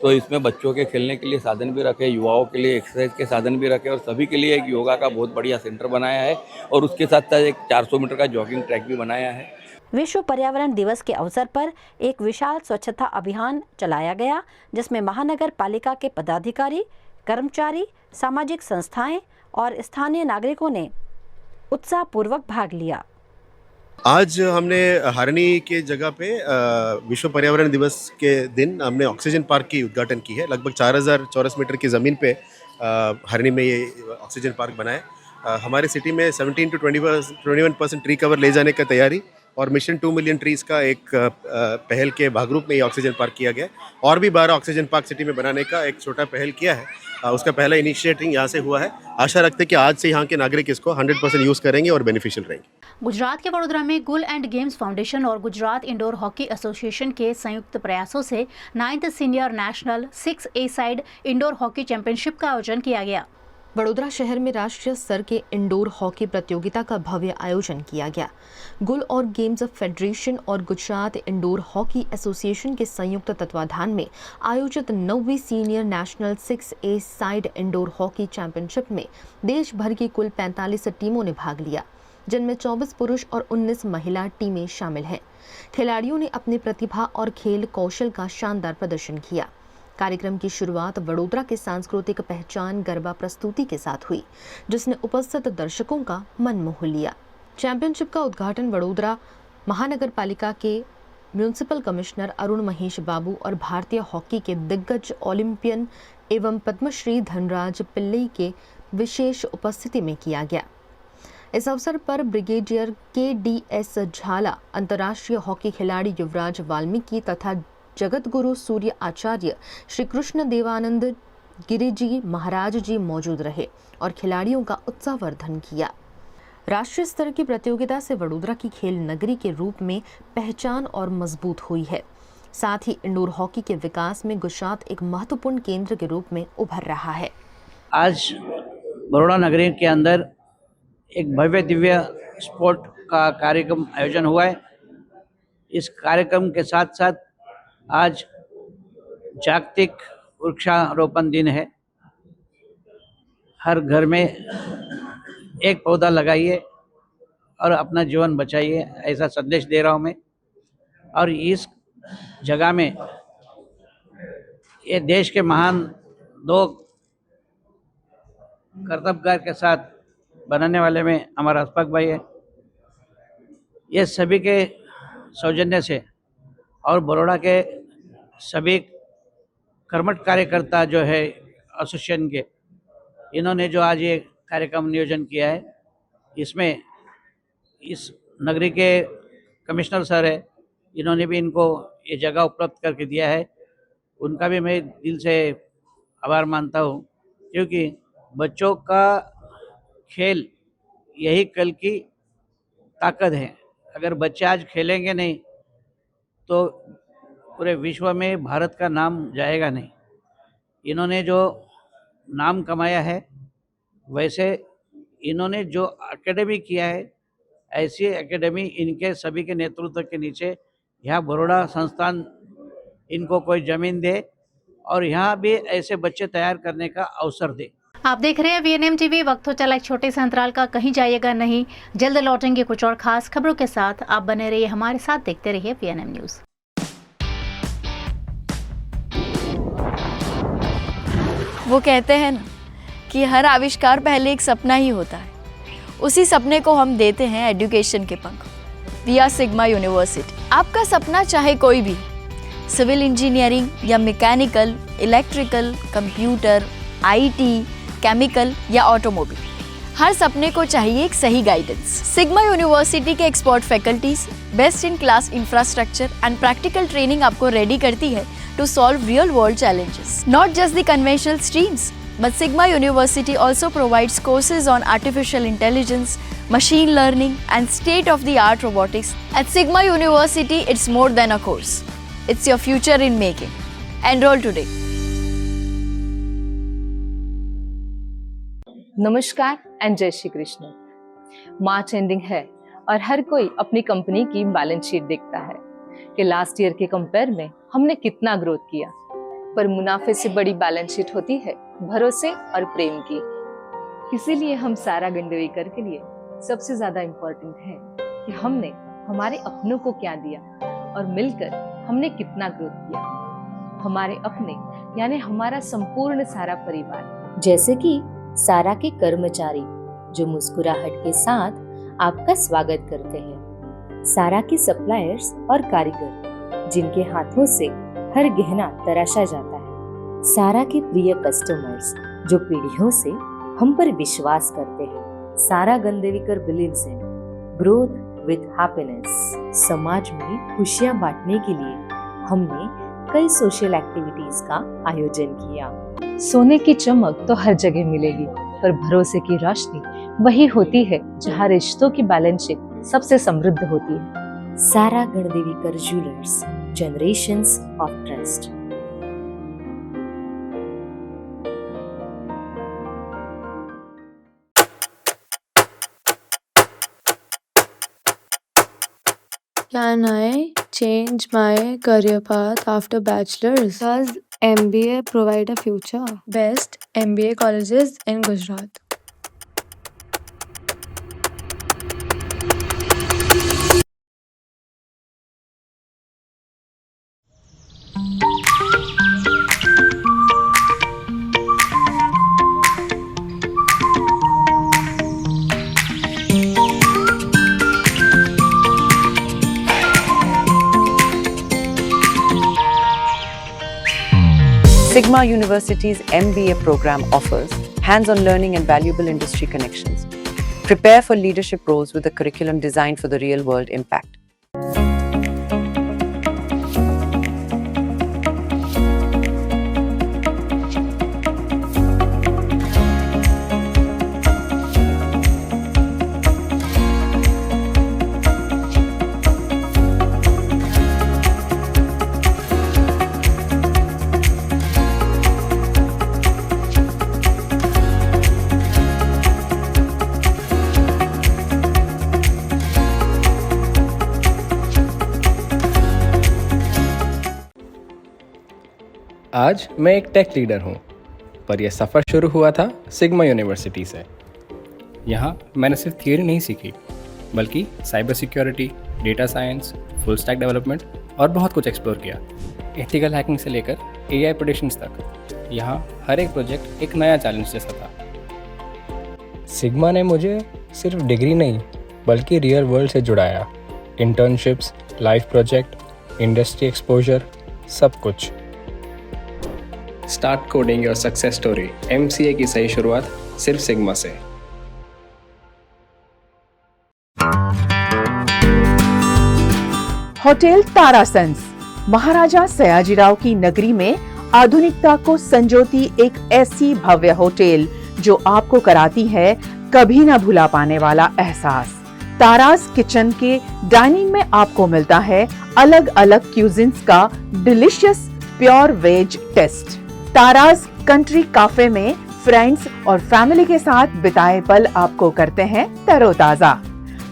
तो इसमें बच्चों के खेलने के लिए साधन भी रखे, युवाओं के लिए एक्सरसाइज के साधन भी रखे और सभी के लिए एक योगा का बहुत बढ़िया सेंटर बनाया है और उसके साथ साथ एक 400 मीटर का जॉगिंग ट्रैक भी बनाया है। विश्व पर्यावरण दिवस के अवसर पर एक विशाल स्वच्छता अभियान चलाया गया, जिसमें महानगर पालिका के पदाधिकारी, कर्मचारी, सामाजिक संस्थाएं और स्थानीय नागरिकों ने उत्साहपूर्वक भाग लिया। आज हमने हरनी के जगह पे विश्व पर्यावरण दिवस के दिन हमने ऑक्सीजन पार्क की उद्घाटन की है। लगभग 4,000 चौरस मीटर की ज़मीन पे हरनी में ये ऑक्सीजन पार्क बना है। हमारे सिटी में 17 to 21% ट्री कवर ले जाने का तैयारी और मिशन 2 मिलियन ट्रीज़ का एक पहल के भागरूप में ये ऑक्सीजन पार्क किया गया। और भी 12 ऑक्सीजन पार्क सिटी में बनाने का एक छोटा पहल किया है। उसका पहला इनिशिएटिव यहाँ से हुआ है। आशा रखते हैं कि आज से यहाँ के नागरिक इसको 100% यूज़ करेंगे और बेनिफिशियल रहेंगे। गुजरात के वडोदरा में गुल एंड गेम्स फाउंडेशन और गुजरात इंडोर हॉकी एसोसिएशन के संयुक्त प्रयासों से 9th senior national 6A side indoor hockey championship का आयोजन किया गया। वडोदरा शहर में राष्ट्रीय स्तर के इंडोर हॉकी प्रतियोगिता का भव्य आयोजन किया गया। गुल और गेम्स फेडरेशन और गुजरात इंडोर हॉकी एसोसिएशन के संयुक्त तत्वाधान में आयोजित 9वीं senior national 6A side indoor hockey championship में देश भर की कुल 45 टीमों ने भाग लिया, जिनमें 24 पुरुष और 19 महिला टीमें शामिल हैं। खिलाड़ियों ने अपनी प्रतिभा और खेल कौशल का शानदार प्रदर्शन किया। कार्यक्रम की शुरुआत वडोदरा के सांस्कृतिक पहचान गरबा प्रस्तुति के साथ हुई, जिसने उपस्थित दर्शकों का मन मोह लिया। चैंपियनशिप का उद्घाटन वडोदरा महानगर पालिका के म्यूनिसिपल कमिश्नर अरुण महेश बाबू और भारतीय हॉकी के दिग्गज ओलंपियन एवं पद्मश्री धनराज पिल्लई के विशेष उपस्थिति में किया गया। इस अवसर पर ब्रिगेडियर KDS झाला, अंतर्राष्ट्रीय हॉकी खिलाड़ी युवराज वाल्मीकि तथा जगत गुरु सूर्य आचार्य श्री कृष्ण देवानंद गिरिजी महाराज जी मौजूद रहे और खिलाड़ियों का उत्साहवर्धन किया। राष्ट्रीय स्तर की प्रतियोगिता से वडोदरा की खेल नगरी के रूप में पहचान और मजबूत हुई है। साथ ही इंडोर हॉकी के विकास में गुजरात एक महत्वपूर्ण केंद्र के रूप में उभर रहा है। आज बड़ौदा नगरी के अंदर एक भव्य दिव्य स्पोर्ट का कार्यक्रम आयोजन हुआ है। इस कार्यक्रम के साथ साथ आज जागतिक वृक्षारोपण दिन है। हर घर में एक पौधा लगाइए और अपना जीवन बचाइए, ऐसा संदेश दे रहा हूँ मैं। और इस जगह में ये देश के महान दो कर्तव्यकार के साथ बनाने वाले में हमारा अस्पक भाई है। ये सभी के सौजन्य से और बड़ौदा के सभी कर्मठ कार्यकर्ता जो है एसोसिएशन के, इन्होंने जो आज ये कार्यक्रम नियोजन किया है, इसमें इस नगरी के कमिश्नर सर है, इन्होंने भी इनको ये जगह उपलब्ध करके दिया है। उनका भी मैं दिल से आभार मानता हूँ, क्योंकि बच्चों का खेल यही कल की ताकत है। अगर बच्चे आज खेलेंगे नहीं तो पूरे विश्व में भारत का नाम जाएगा नहीं। इन्होंने जो नाम कमाया है वैसे इन्होंने जो एकेडमी किया है, ऐसी एकेडमी इनके सभी के नेतृत्व के नीचे यहाँ बड़ौदा संस्थान इनको कोई ज़मीन दे और यहाँ भी ऐसे बच्चे तैयार करने का अवसर दे। आप देख रहे हैं VNM टीवी। वक्त हो चला एक छोटे से अंतराल का, कहीं जाइएगा नहीं, जल्द लौटेंगे कुछ और खास खबरों के साथ। आप बने रहिए हमारे साथ, देखते रहिए VNM न्यूज़। वो कहते हैं ना कि हर आविष्कार पहले एक सपना ही होता है, उसी सपने को हम देते हैं एजुकेशन के पंख। We are Sigma university. आपका सपना चाहे कोई भी, सिविल इंजीनियरिंग या mechanical, electrical, computer, IT, chemical या ऑटोमोबाइल, हर सपने को चाहिए एक सही गाइडेंस। सिग्मा यूनिवर्सिटी के expert faculties, best in class infrastructure and practical training आपको रेडी करती है to solve real world challenges. Not just the conventional streams, but Sigma University also provides courses on artificial intelligence, machine learning, and state-of-the-art robotics. At Sigma University, it's more than a course. It's your future in making. Enroll today. नमस्कार and जय Shri Krishna. March ending है और हर कोई अपनी company की balance sheet देखता है कि लास्ट ईयर के कंपेयर में हमने कितना ग्रोथ किया, पर मुनाफे से बड़ी बैलेंस शीट होती है भरोसे और प्रेम की। इसीलिए हम सारा गंडवेकर के लिए सबसे ज्यादा इम्पोर्टेंट है कि हमने हमारे अपनों को क्या दिया और मिलकर हमने कितना ग्रोथ किया। हमारे अपने यानी हमारा संपूर्ण सारा परिवार, जैसे कि सारा के कर्मचारी जो मुस्कुराहट के साथ आपका स्वागत करते हैं, सारा के सप्लायर्स और कारीगर जिनके हाथों से हर गहना तराशा जाता है, सारा के प्रिय कस्टमर्स जो पीढ़ियों से हम पर विश्वास करते हैं। Sara Gandevikar believes in growth with happiness. समाज में खुशियां बांटने के लिए हमने कई सोशल एक्टिविटीज का आयोजन किया। सोने की चमक तो हर जगह मिलेगी, पर भरोसे की रोशनी वही होती है जहाँ रिश्तों की बैलेंस शीट सबसे समृद्ध होती है। Sara Ganadevikar jewellers, generations of trust. Can I change my career path after bachelor's? Does MBA provide a future? Best MBA colleges in Gujarat. Sigma University's MBA program offers hands-on learning and valuable industry connections. Prepare for leadership roles with a curriculum designed for the real-world impact. आज मैं एक take leader हूँ, पर यह सफ़र शुरू हुआ था sigma university से। यहाँ मैंने सिर्फ थियरी नहीं सीखी, बल्कि cyber security, data science, full stack development और बहुत कुछ एक्सप्लोर किया। एथिकल हैकिंग से लेकर AI प्रेडिक्शंस तक, यहाँ हर एक प्रोजेक्ट एक नया चैलेंज जैसा था। सिग्मा ने मुझे सिर्फ डिग्री नहीं, बल्कि रियल वर्ल्ड से जुड़ाया। Internships, live project, industry exposure, सब कुछ। Start coding your success story. MCA की सही शुरुआत सिर्फ सिग्मा से। होटल तारासंस महाराजा सयाजीराव की नगरी में आधुनिकता को संजोती एक ऐसी भव्य होटल जो आपको कराती है कभी न भुला पाने वाला एहसास। तारास किचन के डाइनिंग में आपको मिलता है अलग अलग क्यूजिन्स का delicious pure veg taste. Taras country cafe में फ्रेंड्स और फैमिली के साथ बिताए पल आपको करते हैं तरोताजा।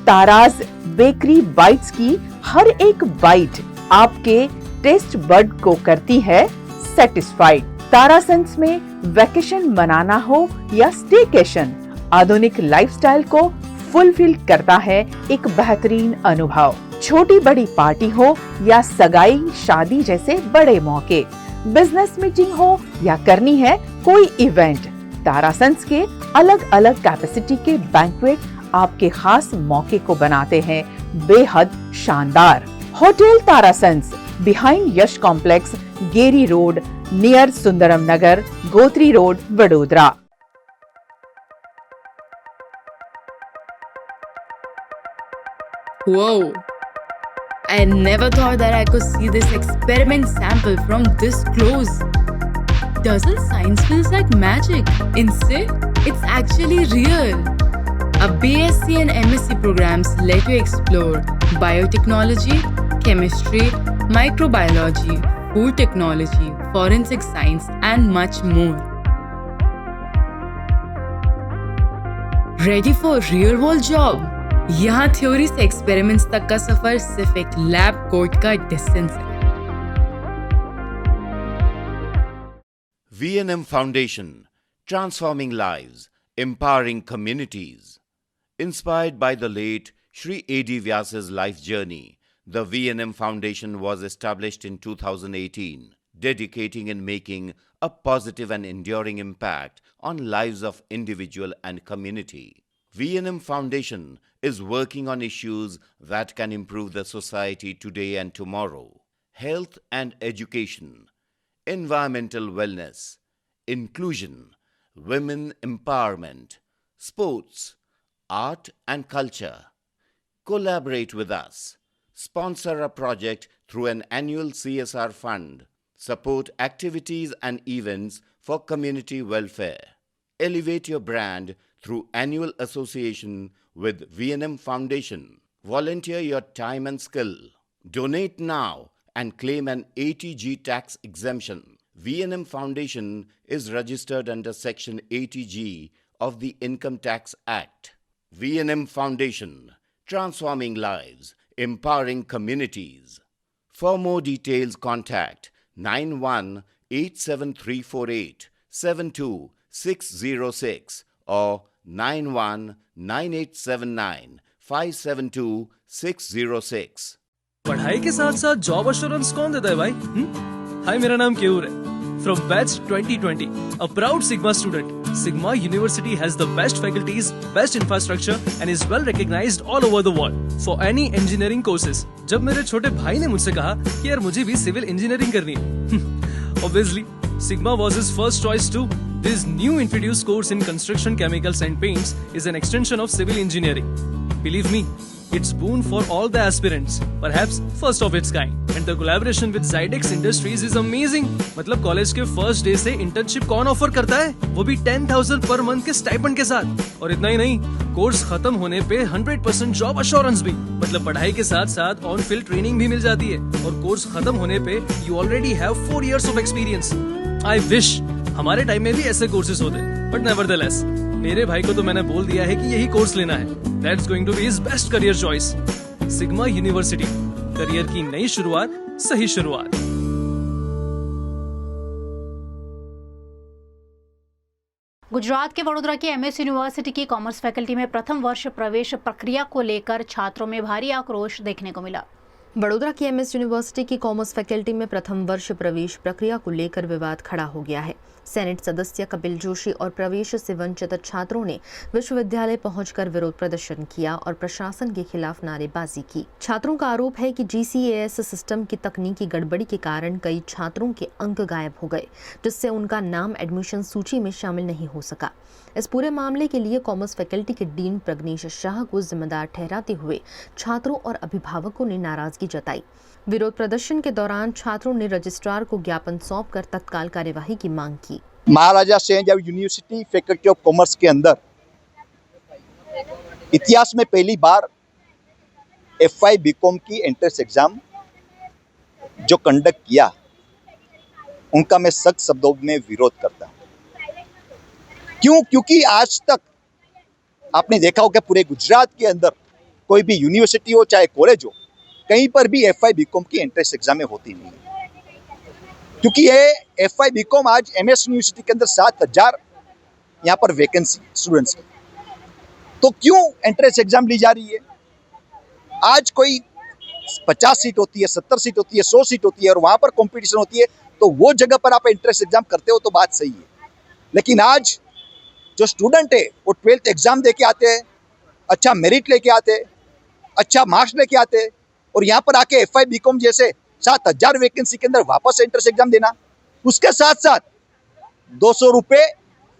ताराज बेकरी बाइट्स की हर एक बाइट आपके टेस्ट बड को करती है सेटिस्फाइड। तारासंस में वैकेशन मनाना हो या स्टेकेशन, आधुनिक लाइफस्टाइल को फुलफिल करता है एक बेहतरीन अनुभव। छोटी बड़ी पार्टी हो या सगाई शादी जैसे बड़े मौके, बिजनेस मीटिंग हो या करनी है कोई इवेंट, तारासंस के अलग अलग कैपेसिटी के बैंक्वेट आपके खास मौके को बनाते हैं बेहद शानदार। Hotel Tarasons behind Yash complex, Geri road, near Sundaram Nagar, Gotri road, Vadodara. Whoa! I never thought that I could see this experiment sample from this close. Doesn't science feels like magic? Inse, it's actually real. Our BSc and MSc programs let you explore biotechnology, chemistry, microbiology, food technology, forensic science, and much more. Ready for a real-world job? यहाँ theory से experiments तक का सफर सिर्फ एक lab coat का distance है। V&M Foundation, transforming lives, empowering communities. Inspired by the late Shri A.D. Vyas's life journey, the V&M Foundation was established in 2018, dedicating and making a positive and enduring impact on lives of individual and community. V&M Foundation is working on issues that can improve the society today and tomorrow. Health and education, environmental wellness, inclusion, women empowerment, sports, art and culture. Collaborate with us. Sponsor a project through an annual CSR fund. Support activities and events for community welfare. Elevate your brand through annual association with V&M Foundation. Volunteer your time and skill. Donate now and claim an ATG tax exemption. V&M Foundation is registered under Section 80G of the Income Tax Act. V&M Foundation, transforming lives, empowering communities. For more details, contact 918738 72606 or 919879 572606। पढ़ाई के साथ साथ job assurance कौन देता है भाई? हाय, मेरा नाम केयूर है। From batch 2020, a proud Sigma student, Sigma University has the best faculties, best infrastructure and is well recognized all over the world for any engineering courses. जब मेरे छोटे भाई ने मुझसे कहा कि यार मुझे भी सिविल इंजीनियरिंग करनी है, obviously Sigma was his first choice too. This new introduced course in construction chemicals and paints is an extension of civil engineering. Believe me, it's boon for all the aspirants, perhaps first of its kind. And the collaboration with Zydex Industries is amazing. मतलब college के first day से internship कौन offer करता है? वो भी 10,000 per month के stipend के साथ। और इतना ही नहीं, कोर्स खत्म होने पे 100% जॉब अश्योरेंस भी। मतलब पढ़ाई के साथ साथ ऑन फील्ड ट्रेनिंग भी मिल जाती है। और कोर्स खत्म होने पे you already have 4 years of experience. I wish हमारे टाइम में भी ऐसे कोर्सेज होते, बट नेवरदलेस मेरे भाई को तो मैंने बोल दिया है कि यही कोर्स लेना है। That's going to be his best career choice. Sigma University, career की नई शुरुआत, सही शुरुआत। गुजरात के वडोदरा की एमएस यूनिवर्सिटी की कॉमर्स फैकल्टी में प्रथम वर्ष प्रवेश प्रक्रिया को लेकर छात्रों में भारी आक्रोश देखने को मिला। बड़ोदरा की एमएस यूनिवर्सिटी की कॉमर्स फैकल्टी में प्रथम वर्ष प्रवेश प्रक्रिया को लेकर विवाद खड़ा हो गया है। सेनेट सदस्य कपिल जोशी और प्रवेश से वंचित छात्रों ने विश्वविद्यालय पहुंचकर विरोध प्रदर्शन किया और प्रशासन के खिलाफ नारेबाजी की। छात्रों का आरोप है कि GCAS सिस्टम की तकनीकी गड़बड़ी के कारण कई छात्रों के अंक गायब हो गए, जिससे उनका नाम एडमिशन सूची में शामिल नहीं हो सका। इस पूरे मामले के लिए कॉमर्स फैकल्टी के डीन प्रग्नेश शाह को जिम्मेदार ठहराते हुए छात्रों और अभिभावकों ने नाराजगी जताई। विरोध प्रदर्शन के दौरान छात्रों ने रजिस्ट्रार को ज्ञापन सौंपकर तत्काल कार्यवाही की मांग की। Maharaja Sayajirao university faculty of commerce के अंदर इतिहास में पहली बार FY BCom की एंट्रेंस एग्जाम जो कंडक्ट किया, उनका मैं सख्त शब्दों में विरोध करता हूं। क्यों? क्योंकि आज तक आपने देखा होगा पूरे गुजरात के अंदर कोई भी यूनिवर्सिटी हो चाहे कॉलेज हो, कहीं पर भी FY BCom की एंट्रेंस एग्जामें होती नहीं है। क्योंकि ये FY BCom आज MS यूनिवर्सिटी के अंदर 7,000 यहाँ पर वैकेंसी स्टूडेंट्स की, तो क्यों एंट्रेंस एग्जाम ली जा रही है? आज कोई 50 सीट होती है, 70 सीट होती है, 100 सीट होती है और वहां पर कंपटीशन होती है, तो वो जगह पर आप एंट्रेंस एग्जाम करते हो तो बात सही है। लेकिन आज जो स्टूडेंट है वो 12th एग्जाम दे के आते हैं, अच्छा मेरिट लेके आते हैं, अच्छा मार्क्स लेके आते हैं, और यहाँ पर आके FY BCom जैसे 7,000 वैकेंसी के अंदर वापस एंट्रेंस एग्जाम देना, उसके साथ साथ 200 रुपये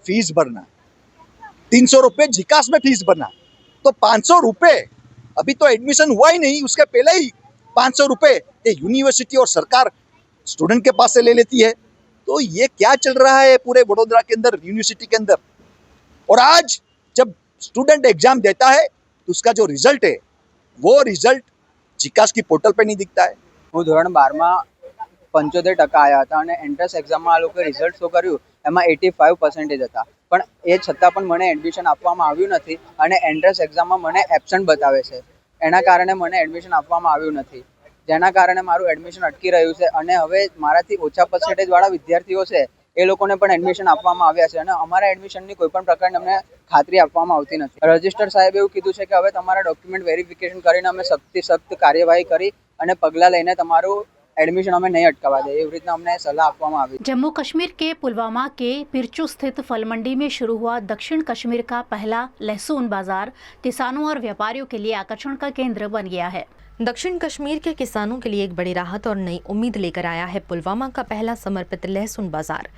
फीस भरना, 300 रुपये जिकास में फीस भरना, तो 500 रुपये अभी तो एडमिशन हुआ ही नहीं, उसके पहले ही 500 रुपये ये यूनिवर्सिटी और सरकार स्टूडेंट के पास से ले लेती है। तो ये क्या चल रहा है पूरे वडोदरा के अंदर, यूनिवर्सिटी के अंदर? और आज जब स्टूडेंट एग्जाम देता है तो उसका जो रिजल्ट है वो रिजल्ट जिकास की पोर्टल पे नहीं दिखता है। હું ધોરણ 12માં 75% આવ્યા હતા અને એન્ટ્રન્સ એક્ઝામમાં આ લોકોએ રિઝલ્ટ શો કર્યું એમાં 85% હતા, પણ એ છતાં પણ મને એડમિશન આપવામાં આવ્યું નથી અને એન્ટ્રન્સ એક્ઝામમાં મને એબસન્ટ બતાવે છે, એના કારણે મને એડમિશન આપવામાં આવ્યું નથી, જેના કારણે મારું એડમિશન અટકી રહ્યું છે અને હવે મારાથી ઓછા પર્સન્ટેજવાળા વિદ્યાર્થીઓ છે એ લોકોને પણ એડમિશન આપવામાં આવ્યા છે અને અમારા એડમિશનની કોઈ પણ પ્રકારની અમને ખાતરી આપવામાં આવતી નથી. રજિસ્ટર સાહેબ એવું કીધું છે કે હવે તમારા ડોક્યુમેન્ટ વેરિફિકેશન કરીને અમે સખ્તથી સખ્ત કાર્યવાહી કરી અને પગલાં લઈને તમારું एडमिशन हमें नहीं अटकावा दे, एवी रीतना हमने सलाह आपवामां आवी। जम्मू कश्मीर के पुलवामा के पिरचू स्थित फल मंडी में शुरू हुआ दक्षिण कश्मीर का पहला लहसुन बाजार किसानों और व्यापारियों के लिए आकर्षण का केंद्र बन गया है। दक्षिण कश्मीर के किसानों के लिए एक बड़ी राहत और नई उम्मीद लेकर आया है पुलवामा का पहला समर्पित लहसुन बाजार।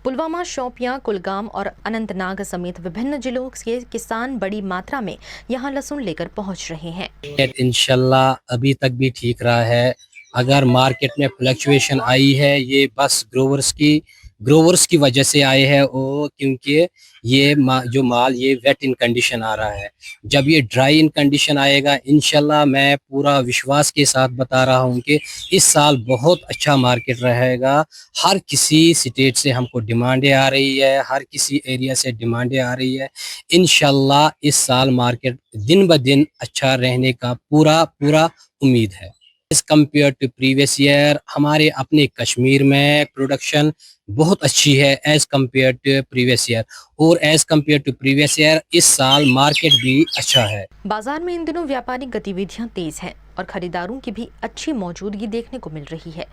पुलवामा, शोपियां, कुलगाम और अनंतनाग समेत विभिन्न जिलों के किसान बड़ी मात्रा में यहां लहसुन लेकर पहुंच रहे हैं। इंशाल्लाह अभी तक भी ठीक रहा है। अगर मार्केट में फ्लक्चुएशन आई है ये बस ग्रोवर्स की वजह से आए हैं, और क्योंकि ये जो माल ये वेट इन कंडीशन आ रहा है। जब ये ड्राई इन कंडीशन आएगा इंशाल्लाह मैं पूरा विश्वास के साथ बता रहा हूँ कि इस साल बहुत अच्छा मार्केट रहेगा। हर किसी स्टेट से हमको डिमांडें आ रही है, हर किसी एरिया से डिमांडें आ रही है। इंशाल्लाह इस साल मार्केट दिन ब दिन अच्छा रहने का पूरा उम्मीद है। As compare to previous year हमारे अपने कश्मीर में प्रोडक्शन बहुत अच्छी है as compare to previous year, और as compare to previous year इस साल मार्केट भी अच्छा है। बाजार में इन दिनों व्यापारिक गतिविधियां तेज हैं और खरीदारों की भी अच्छी मौजूदगी देखने को मिल रही है।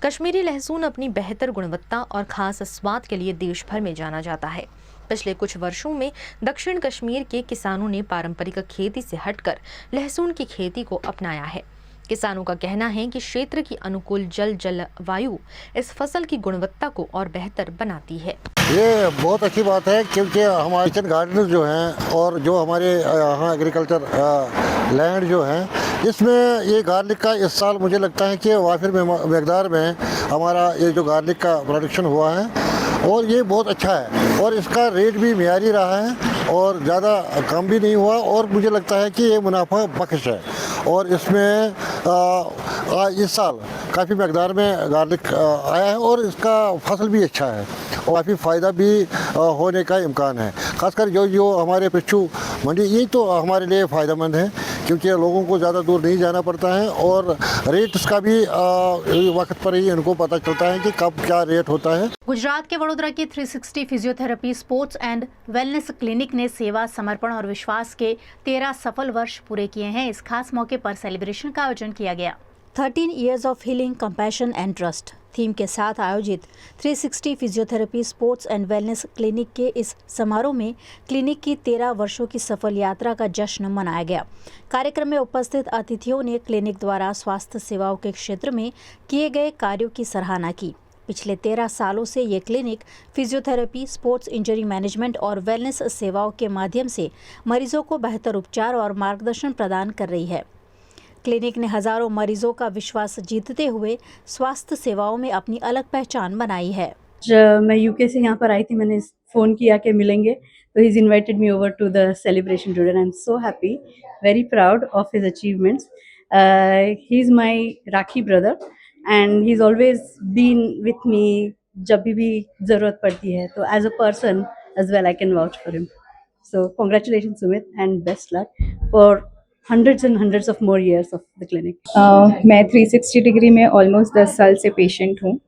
कश्मीरी लहसुन अपनी बेहतर गुणवत्ता और खास स्वाद के लिए देश भर में जाना जाता है। पिछले कुछ वर्षों में दक्षिण कश्मीर के किसानों ने पारंपरिक खेती से हटकर लहसुन की खेती को अपनाया है। किसानों का कहना है कि क्षेत्र की अनुकूल जलवायु इस फसल की गुणवत्ता को और बेहतर बनाती है। ये बहुत अच्छी बात है क्योंकि हमारे किचन गार्डन जो हैं और जो हमारे यहाँ एग्रीकल्चर लैंड जो हैं इसमें ये गार्लिक का इस साल मुझे लगता है कि वाफिर मकदार में हमारा ये जो गार्लिक का प्रोडक्शन हुआ है और ये बहुत अच्छा है और इसका रेट भी मियारी रहा है और ज़्यादा कम भी नहीं हुआ और मुझे लगता है कि ये मुनाफा बख्श है और इसमें इस साल काफ़ी मकदार में गार्लिक आया है और इसका फसल भी अच्छा है और काफ़ी फ़ायदा भी होने का इम्कान है। खासकर जो हमारे पिच्छू मंडी ये तो हमारे लिए फ़ायदेमंद है क्योंकि लोगों को ज़्यादा दूर नहीं जाना पड़ता है और रेट का भी वक्त पर ही इनको पता चलता है कि कब क्या रेट होता है। गुजरात के वडोदरा की 360 physiotherapy sports and wellness clinic ने सेवा, समर्पण और विश्वास के 13 सफल वर्ष पूरे किए हैं। इस खास मौके पर सेलिब्रेशन का आयोजन किया गया। 13 Years of Healing, Compassion and Trust theme के साथ आयोजित 360 physiotherapy sports and wellness clinic के इस समारोह में क्लिनिक की 13 वर्षों की सफल यात्रा का जश्न मनाया गया। कार्यक्रम में उपस्थित अतिथियों ने क्लिनिक द्वारा स्वास्थ्य सेवाओं के क्षेत्र में किए गए कार्यों की सराहना की। पिछले 13 सालों से ये clinic physiotherapy, sports injury management और वेलनेस सेवाओं के माध्यम से मरीजों को बेहतर उपचार और मार्गदर्शन प्रदान कर रही है। क्लिनिक ने हजारों मरीजों का विश्वास जीतते हुए स्वास्थ्य सेवाओं में अपनी अलग पहचान बनाई है। मैं यूके से यहाँ पर आई थी, मैंने फ़ोन किया कि मिलेंगे, तो he is invited me over to the celebration today and I am so happy, very proud of his achievements. He is my Rakhi brother and he is always been with me जब भी ज़रूरत पड़ती है। तो as a person as well. I can vouch for him. So congratulations, Sumit, and best luck for hundreds and hundreds of more years of the clinic. मैं 360 degree में almost 10 साल से पेशेंट हूँ,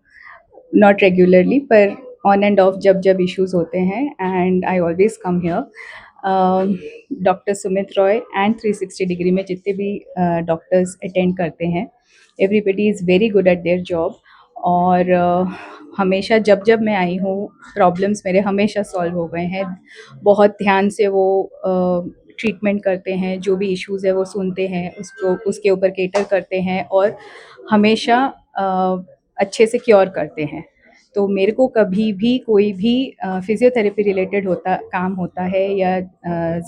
नॉट रेगुलरली पर on end of जब जब issues होते हैं, and I always come here. Doctor Sumit Roy and 360 degree में जितने भी डॉक्टर्स अटेंड करते हैं, everybody is very good at their job. और हमेशा जब जब मैं आई हूँ प्रॉब्लम्स मेरे हमेशा सॉल्व हो गए हैं. बहुत ध्यान से वो ट्रीटमेंट करते हैं, जो भी इश्यूज़ है वो सुनते हैं, उसको उसके ऊपर केटर करते हैं और हमेशा अच्छे से क्योर करते हैं. तो मेरे को कभी भी कोई भी फिजियोथेरेपी रिलेटेड काम होता है या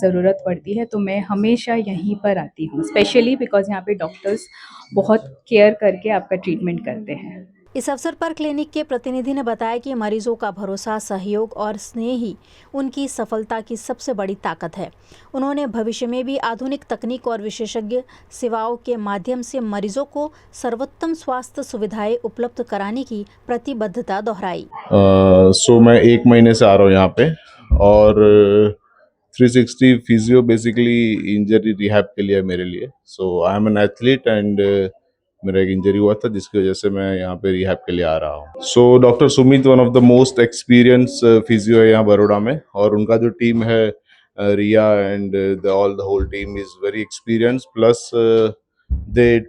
ज़रूरत पड़ती है तो मैं हमेशा यहीं पर आती हूँ, स्पेशली बिकॉज यहाँ पे डॉक्टर्स बहुत केयर करके आपका ट्रीटमेंट करते हैं. इस अवसर पर क्लिनिक के प्रतिनिधि ने बताया कि मरीजों का भरोसा, सहयोग और स्नेह ही उनकी सफलता की सबसे बड़ी ताकत है. उन्होंने भविष्य में भी आधुनिक तकनीक और विशेषज्ञ सेवाओं के माध्यम से मरीजों को सर्वोत्तम स्वास्थ्य सुविधाएं उपलब्ध कराने की प्रतिबद्धता दोहराई. सो मैं 1 महीने से आ रहा हूँ यहाँ पे और 360 फिजियो बेसिकली इंजरी रिहैब के लिए मेरे लिए. So I am an athlete and मेरा एक इंजरी हुआ था जिसकी वजह से मैं यहाँ पे रिहैब के लिए आ रहा हूँ. So doctor Sumit one of the most experience physio है यहाँ बड़ौदा में और उनका जो टीम है Riya and all the whole team is very experience plus they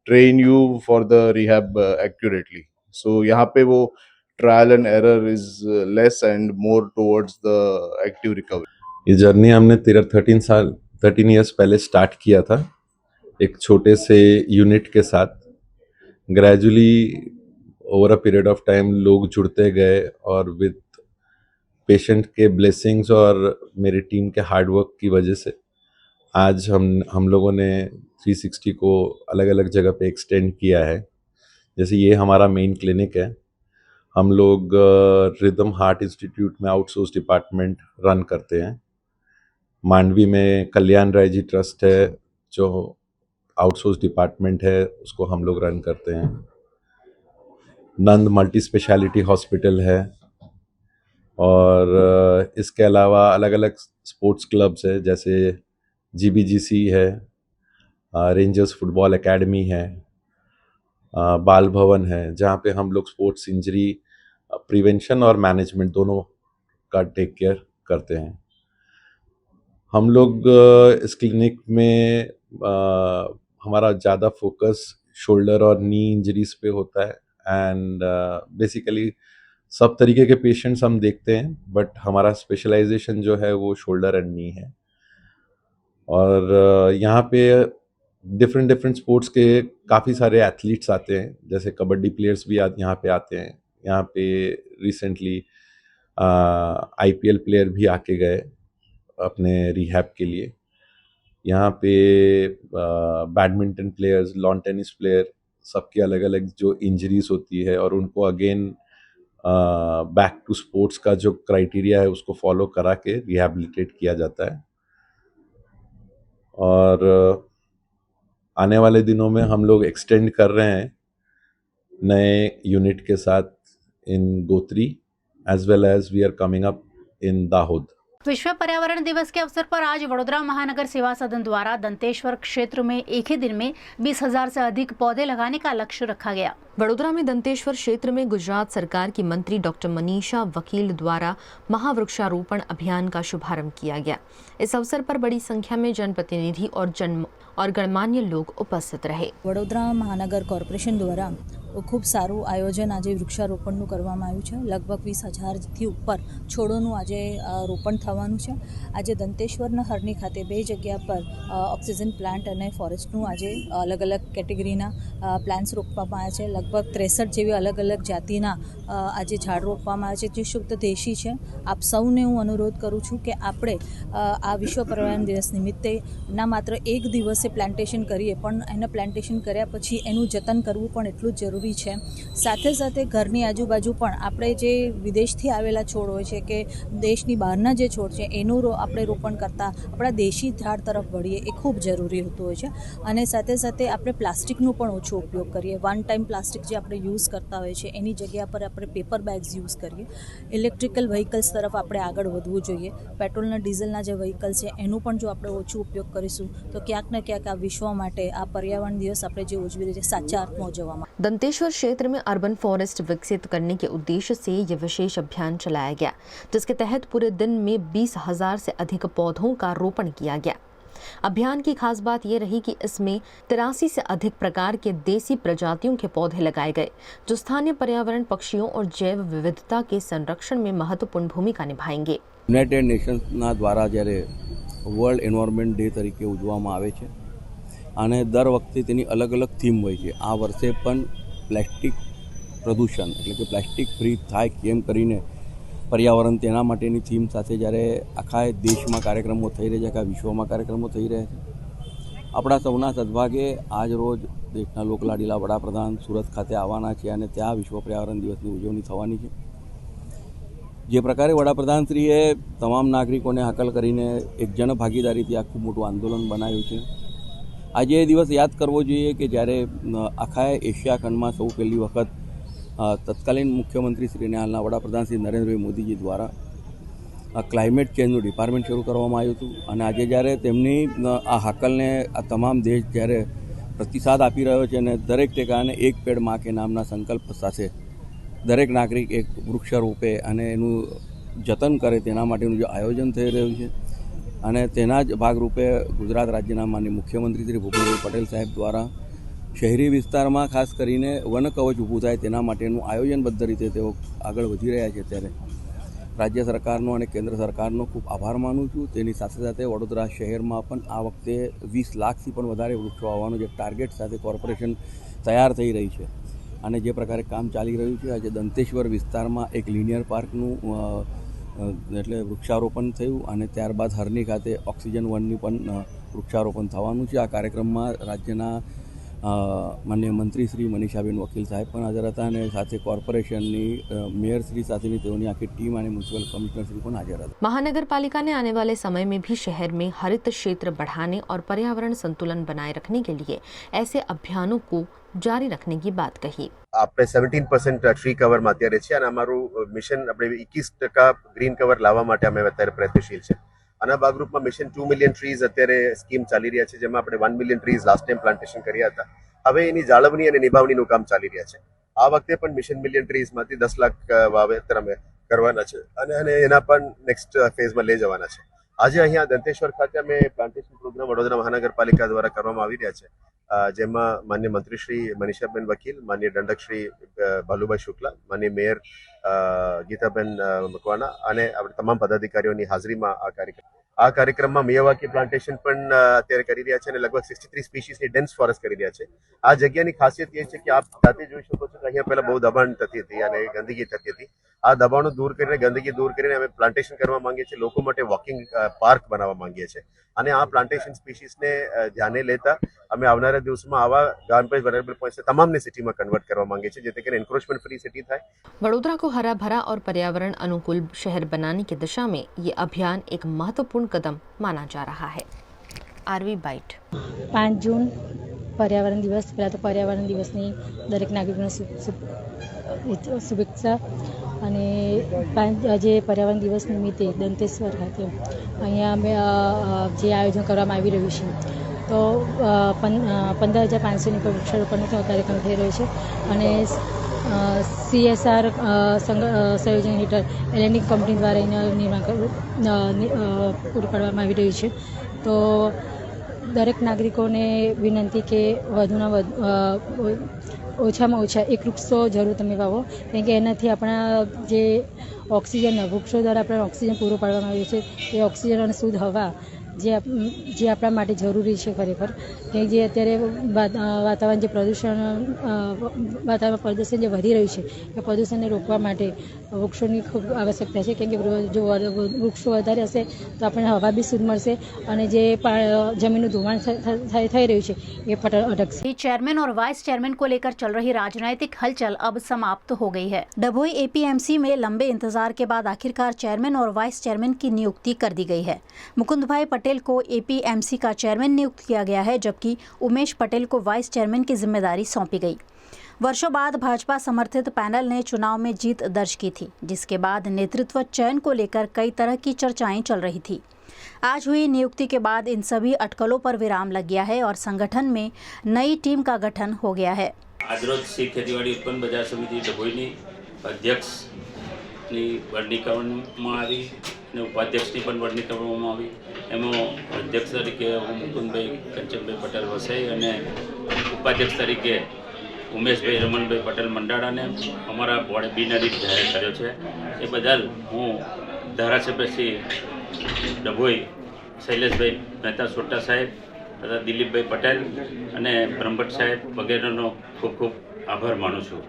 train you for the rehab accurately. So यहाँ पे वो trial and error is less and more towards the active recovery. ये जर्नी हमने 13 ईयर्स पहले start किया था एक छोटे से यूनिट के साथ. Gradually over a period of time लोग जुड़ते गए और विद पेशेंट के ब्लेसिंग्स और मेरी टीम के हार्डवर्क की वजह से आज हम लोगों ने 360 को अलग अलग जगह पे एक्सटेंड किया है. जैसे ये हमारा मेन क्लिनिक है. हम लोग रिदम हार्ट इंस्टीट्यूट में आउटसोर्स डिपार्टमेंट रन करते हैं. मांडवी में कल्याण राय जी ट्रस्ट है जो आउटसोर्स डिपार्टमेंट है, उसको हम लोग रन करते हैं. नंद मल्टी स्पेशलिटी हॉस्पिटल है और इसके अलावा अलग अलग स्पोर्ट्स क्लब्स है जैसे GBGC है, रेंजर्स फुटबॉल एकेडमी है, बाल भवन है जहाँ पे हम लोग स्पोर्ट्स इंजरी प्रिवेंशन और मैनेजमेंट दोनों का टेक केयर करते हैं. हम लोग इस क्लिनिक में हमारा ज़्यादा फोकस शोल्डर और नी इंजरीज पे होता है एंड बेसिकली सब तरीके के पेशेंट्स हम देखते हैं बट हमारा स्पेशलाइजेशन जो है वो शोल्डर एंड नी है. और यहाँ पे डिफरेंट स्पोर्ट्स के काफ़ी सारे एथलीट्स आते हैं, जैसे कबड्डी प्लेयर्स भी यहाँ पे आते हैं. यहाँ पे रिसेंटली IPL प्लेयर भी आके गए अपने रिहैब के लिए. यहाँ पे badminton players, lawn tennis player, सबकी अलग अलग जो इंजरीज होती है और उनको अगेन बैक टू स्पोर्ट्स का जो क्राइटेरिया है उसको फॉलो करा के रिहैबिलिटेट किया जाता है. और आने वाले दिनों में हम लोग एक्सटेंड कर रहे हैं नए यूनिट के साथ in Gotri as well as we are coming up in Dahod. विश्व पर्यावरण दिवस के अवसर पर आज वडोदरा महानगर सेवा सदन द्वारा दंतेश्वर क्षेत्र में एक ही दिन में 20,000 से अधिक पौधे लगाने का लक्ष्य रखा गया. वडोदरा में दंतेश्वर क्षेत्र में गुजरात सरकार की मंत्री डॉक्टर मनीषा वकील द्वारा महावृक्षारोपण अभियान का शुभारंभ किया गया. इस अवसर पर बड़ी संख्या में जनप्रतिनिधि और गणमान्य लोग उपस्थित रहे. वडोदरा महानगर कॉर्पोरेशन द्वारा खूब सारू आयोजन आज वृक्षारोपणનું કરવામાં આવ્યું છે. લગભગ 20,000થી ઉપર છોડોનું આજે રોપણ થવાનું છે. આજે દંતેશ્વરના હરણી ખાતે 2 જગ્યા પર ઓક્સિજન પ્લાન્ટ અને ફોરેસ્ટનું આજે અલગ અલગ કેટેગરીના પ્લાન્ટ્સ રોપવામાં આવ્યા છે. લગભગ 63 જેવી અલગ અલગ જાતિના આજે ઝાડ રોપવામાં આવ્યા છે જે શુદ્ધ દેશી છે. આપ સૌને હું અનુરોધ કરું છું કે આપણે આ વિશ્વ પર્યાવરણ દિવસ નિમિત્તે ના માત્ર એક દિવસે પ્લાન્ટેશન કરીએ પણ એને પ્લાન્ટેશન કર્યા પછી એનું જતન કરવું પણ એટલું જ જરૂરી જરૂરી છે. સાથે સાથે ઘરની આજુબાજુ પણ આપણે જે વિદેશથી આવેલા છોડ હોય છે કે દેશની બહારના જે છોડ છે એનું આપણે રોપણ કરતાં આપણા દેશી ઝાડ તરફ વળીએ એ ખૂબ જરૂરી હોતું હોય છે. અને સાથે સાથે આપણે પ્લાસ્ટિકનો પણ ઓછો ઉપયોગ કરીએ. વન ટાઈમ પ્લાસ્ટિક જે આપણે યુઝ કરતા હોય છે એની જગ્યા પર આપણે પેપર બેગ્સ યુઝ કરીએ. ઇલેક્ટ્રિકલ વ્હીકલ્સ તરફ આપણે આગળ વધવું જોઈએ. પેટ્રોલના ડીઝલના જે વ્હીકલ્સ છે એનું પણ જો આપણે ઓછું ઉપયોગ કરીશું તો ક્યાંક ને ક્યાંક આ વિશ્વ માટે આ पर्यावरण दिवस આપણે જે ઉજવી રહ્યા છે સાચા અર્થમાં ઉજવવામાં. दंतेश्वर क्षेत्र में अर्बन फॉरेस्ट विकसित करने के उद्देश्य से ये विशेष अभियान चलाया गया, जिसके तहत पूरे दिन में 20,000 से अधिक पौधों का रोपण किया गया. अभियान की खास बात ये रही कि इसमें 83 से अधिक प्रकार के देसी प्रजातियों के पौधे लगाए गए, जो स्थानीय पर्यावरण, पक्षियों और जैव विविधता के संरक्षण में महत्वपूर्ण भूमिका निभाएंगे. યુનાઇટેડ નેશન્સના દ્વારા જ્યારે વર્લ્ડ એન્વાયરમેન્ટ ડે તરીકે ઉજવવામાં આવે છે અને દર વખતે તેની અલગ અલગ થીમ હોય છે. આ વર્ષે પણ પ્લાસ્ટિક પ્રદૂષણ એટલે કે પ્લાસ્ટિક ફ્રી થાય કેમ કરીને પર્યાવરણ તેના માટેની થીમ સાથે જ્યારે આખા દેશમાં કાર્યક્રમો થઈ રહ્યા છે, આખા વિશ્વમાં કાર્યક્રમો થઈ રહ્યા છે. આપણા સૌના સદભાગે આજ રોજ દેશના લોકલાડીલા વડાપ્રધાન સુરત ખાતે આવવાના છે અને ત્યાં વિશ્વ પર્યાવરણ દિવસની ઉજવણી થવાની છે. જે પ્રકારે વડાપ્રધાનશ્રીએ તમામ નાગરિકોને હાકલ કરીને એક જન ભાગીદારીથી આખું મોટું આંદોલન બનાવ્યું છે. આજે એ દિવસ યાદ કરવો જોઈએ કે જ્યારે આખા એશિયા ખંડમાં સૌ પહેલી વખત તત્કાલીન મુખ્યમંત્રી શ્રી અને હાલના વડાપ્રધાન શ્રી નરેન્દ્રભાઈ મોદીજી દ્વારા ક્લાઇમેટ ચેન્જનું ડિપાર્ટમેન્ટ શરૂ કરવામાં આવ્યું હતું. અને આજે જ્યારે તેમની આ હાકલને આ તમામ દેશ જ્યારે પ્રતિસાદ આપી રહ્યો છે અને દરેક ટેકાને એક પેડ માં કે નામના સંકલ્પ સાથે દરેક નાગરિક એક વૃક્ષ રોપે અને એનું જતન કરે તેના માટેનું જે આયોજન થઈ રહ્યું છે અને તેના જ ભાગરૂપે ગુજરાત રાજ્યના માનનીય મુખ્યમંત્રી શ્રી ભૂપેન્દ્રભાઈ પટેલ સાહેબ દ્વારા શહેરી વિસ્તારમાં ખાસ કરીને વન કવચ ઊભું થાય તેના માટેનું આયોજનબદ્ધ રીતે તેઓ આગળ વધી રહ્યા છે. ત્યારે રાજ્ય સરકારનો અને કેન્દ્ર સરકારનો ખૂબ આભાર માનું છું. તેની સાથે સાથે વડોદરા શહેરમાં પણ આ વખતે 20 લાખથી પણ વધારે વૃક્ષો આવવાનું જે ટાર્ગેટ સાથે કોર્પોરેશન તૈયાર થઈ રહી છે અને જે પ્રકારે કામ ચાલી રહ્યું છે. આજે દંતેશ્વર વિસ્તારમાં એક લિનિયર પાર્કનું એટલે વૃક્ષારોપણ થયું અને ત્યારબાદ હરની ખાતે ઓક્સિજન વનની પણ વૃક્ષારોપણ થવાનું છે. આ કાર્યક્રમમાં રાજ્યના માનનીય મંત્રી શ્રી મનીષાબેન વકીલ સાહેબ પણ હાજર હતા અને સાથે કોર્पोरेशनની मेयर श्री સાથેની તેઓની આખી ટીમ અને म्यूनसिपल कमिश्नर श्री પણ हाजिर હતા. महानगर पालिका ने आने वाले समय में भी शहर में हरित क्षेत्र बढ़ाने और पर्यावरण संतुलन बनाए रखने के लिए ऐसे अभियानों को जारी रखने की बात कही. આપણે 17% ટ્રી કવરમાં અત્યારે છે અને અમારું મિશન આપણે 21% ગ્રીન કવર લાવવા માટે અમે અત્યારે પ્રયત્નશીલ છે. આના ભાગરૂપમાં મિશન 2 મિલિયન ટ્રીઝ અત્યારે સ્કીમ ચાલી રહ્યા છે, જેમાં આપણે 1 million trees last time plantation કર્યા હતા. હવે એની જાળવણી અને નિભાવણીનું કામ ચાલી રહ્યા છે. આ વખતે પણ મિશન મિલિયન ટ્રીઝમાંથી 10 લાખ વાવેતર અમે કરવાના છે અને એના પણ નેક્સ્ટ ફેઝમાં લઈ જવાના છે. આજે અહીંયા દંતેશ્વર ખાતે અમે પ્લાન્ટેશન પ્રોગ્રામ વડોદરા મહાનગરપાલિકા દ્વારા કરવામાં આવી રહ્યા છે, જેમાં માન્ય મંત્રી શ્રી મનીષાબેન વકીલ, માન્ય દંડક શ્રી ભાલુભાઈ શુક્લા, માન્ય મેયર ગીતાબેન મકવાણા અને આપણે તમામ પદાધિકારીઓની હાજરીમાં આ કાર્યક્રમમાં મિયાવાકી પ્લાન્ટેશન પણ અત્યારે કરી રહ્યા છે અને લગભગ 63 સ્પીસીસની ડેન્સ ફોરેસ્ટ કરી રહ્યા છે. આ જગ્યાની ખાસિયત એ છે કે આપ જાતે જોઈ શકો છો કે અહીંયા પહેલા બહુ દબાણ થતી હતી અને ગંદકી થતી હતી. આ દબાણો દૂર કરીને, ગંદકી દૂર કરીને અમે પ્લાન્ટેશન કરવા માંગીએ છીએ. લોકો માટે વોકિંગ પાર્ક બનાવવા માંગીએ છીએ અને આ પ્લાન્ટેશન સ્પીસીસને ધ્યાને લેતા અમે આવનારા દિવસમાં આવા ગાર્બેજ વેરેબલ પોઈન્ટ્સ તમામને સિટીમાં કન્વર્ટ કરવા માંગીએ છીએ, જેથી કરીને એન્ક્રોચમેન્ટ फ्री सिटी થાય. वडोदरा को हरा भरा और पर्यावरण अनुकूल शहर बनाने की दिशा में ये अभियान एक महत्वपूर्ण कदम माना जा रहा है. RV bite. 5 जून पर्यावरण दिवस. પહેલાં તો પર્યાવરણ દિવસની દરેક નાગરિકોને શુભેચ્છા. અને આજે પર્યાવરણ દિવસ નિમિત્તે દંતેશ્વર ખાતે અહીંયા અમે જે આયોજન કરવામાં આવી રહ્યું છે તો 15,500ની પર વૃક્ષારોપણનો કાર્યક્રમ થઈ રહ્યો છે અને CSR સંયોજન હેઠળ એલેનિક કંપની દ્વારા એનું નિર્માણ પૂરું પાડવામાં આવી રહ્યું છે. તો દરેક નાગરિકોને વિનંતી કે વધુમાં વધુ ઓછામાં ઓછા એક વૃક્ષ તો જરૂર તમે વાવો, કેમ કે એનાથી આપણા જે ઓક્સિજન વૃક્ષો દ્વારા આપણે ઓક્સિજન પૂરો પાડવામાં આવ્યો છે એ ઓક્સિજન અને શુદ્ધ હવા જે આપણા માટે જરૂરી છે ખરેખર કે જે અત્યારે વાતાવરણ જે વાતાવરણ પ્રદૂષણ જે વધી રહ્યું છે એ પ્રદૂષણને રોકવા માટે વૃક્ષોની ખૂબ આવશ્યકતા છે કેમ કે જો વૃક્ષો વધારે હશે તો આપણને હવા બી શુદ્ધ મળશે અને જે જમીનનું ધોવાણ થઈ રહ્યું છે એ પણ અટકશે। चेयरमैन और वाइस चेयरमैन को लेकर चल रही राजनीतिक हलचल अब समाप्त हो गई है। डभोई एपीएमसी में लंबे इंतजार के बाद आखिरकार चेयरमैन और वाइस चेयरमैन की नियुक्ति कर दी गई है। मुकुंद भाई पटेल को एपीएमसी का चेयरमैन नियुक्त किया गया है, जबकि उमेश पटेल को वाइस चेयरमैन की जिम्मेदारी सौंपी गई। वर्षों बाद भाजपा समर्थित पैनल ने चुनाव में जीत दर्ज की थी, जिसके बाद नेतृत्व चयन को लेकर कई तरह की चर्चाएं चल रही थी। आज हुई नियुक्ति के बाद इन सभी अटकलों पर विराम लग गया है और संगठन में नई टीम का गठन हो गया है। આજરોજ શ્રી ખેતીવાડી ઉત્પન્ન બજાર સમિતિ ડભોઈની અધ્યક્ષની વરણી કરવામાં આવી અને ઉપાધ્યક્ષની પણ વરણી કરવામાં આવી। એમાં અધ્યક્ષ તરીકે હું મુકુંદભાઈ કંચનભાઈ પટેલ વસાઈ અને ઉપાધ્યક્ષ તરીકે ઉમેશભાઈ રમણભાઈ પટેલ મંડાળાને અમારા બોર્ડે બિનહરીફ જાહેર કર્યો છે। એ બદલ હું ધારાસભ્ય શ્રી ડભોઈ શૈલેષભાઈ મહેતા સોટા સાહેબ તથા દિલીપભાઈ પટેલ અને બ્રહ્મભટ્ટ સાહેબ વગેરેનો ખૂબ ખૂબ આભાર માનું છું।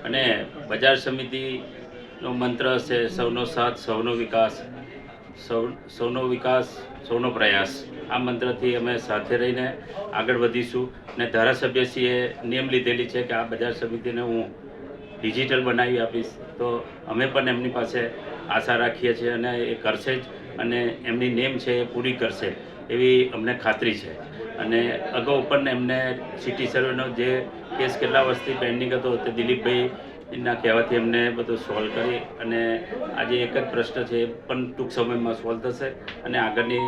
અને બજાર સમિતિનો મંત્ર છે સૌનો સાથ સૌનો વિકાસ, સૌનો વિકાસ સૌનો પ્રયાસ। આ મંત્રથી અમે સાથે રહીને આગળ વધીશું અને ધારાસભ્યશ્રીએ નિયમ લીધેલી છે કે આ બજાર સમિતિને હું ડિજિટલ બનાવી આપીશ, તો અમે પણ એમની પાસે આશા રાખીએ છીએ અને એ કરશે જ અને એમની નેમ છે એ પૂરી કરશે એવી અમને ખાતરી છે। અને અગાઉ પણ એમને સિટી સર્વેનો જે કેસ કેટલા વર્ષથી પેન્ડિંગ હતો તે દિલીપભાઈના કહેવાથી એમને બધું સોલ્વ કરી અને આજે એક જ પ્રશ્ન છે એ પણ ટૂંક સમયમાં સોલ્વ થશે અને આગળની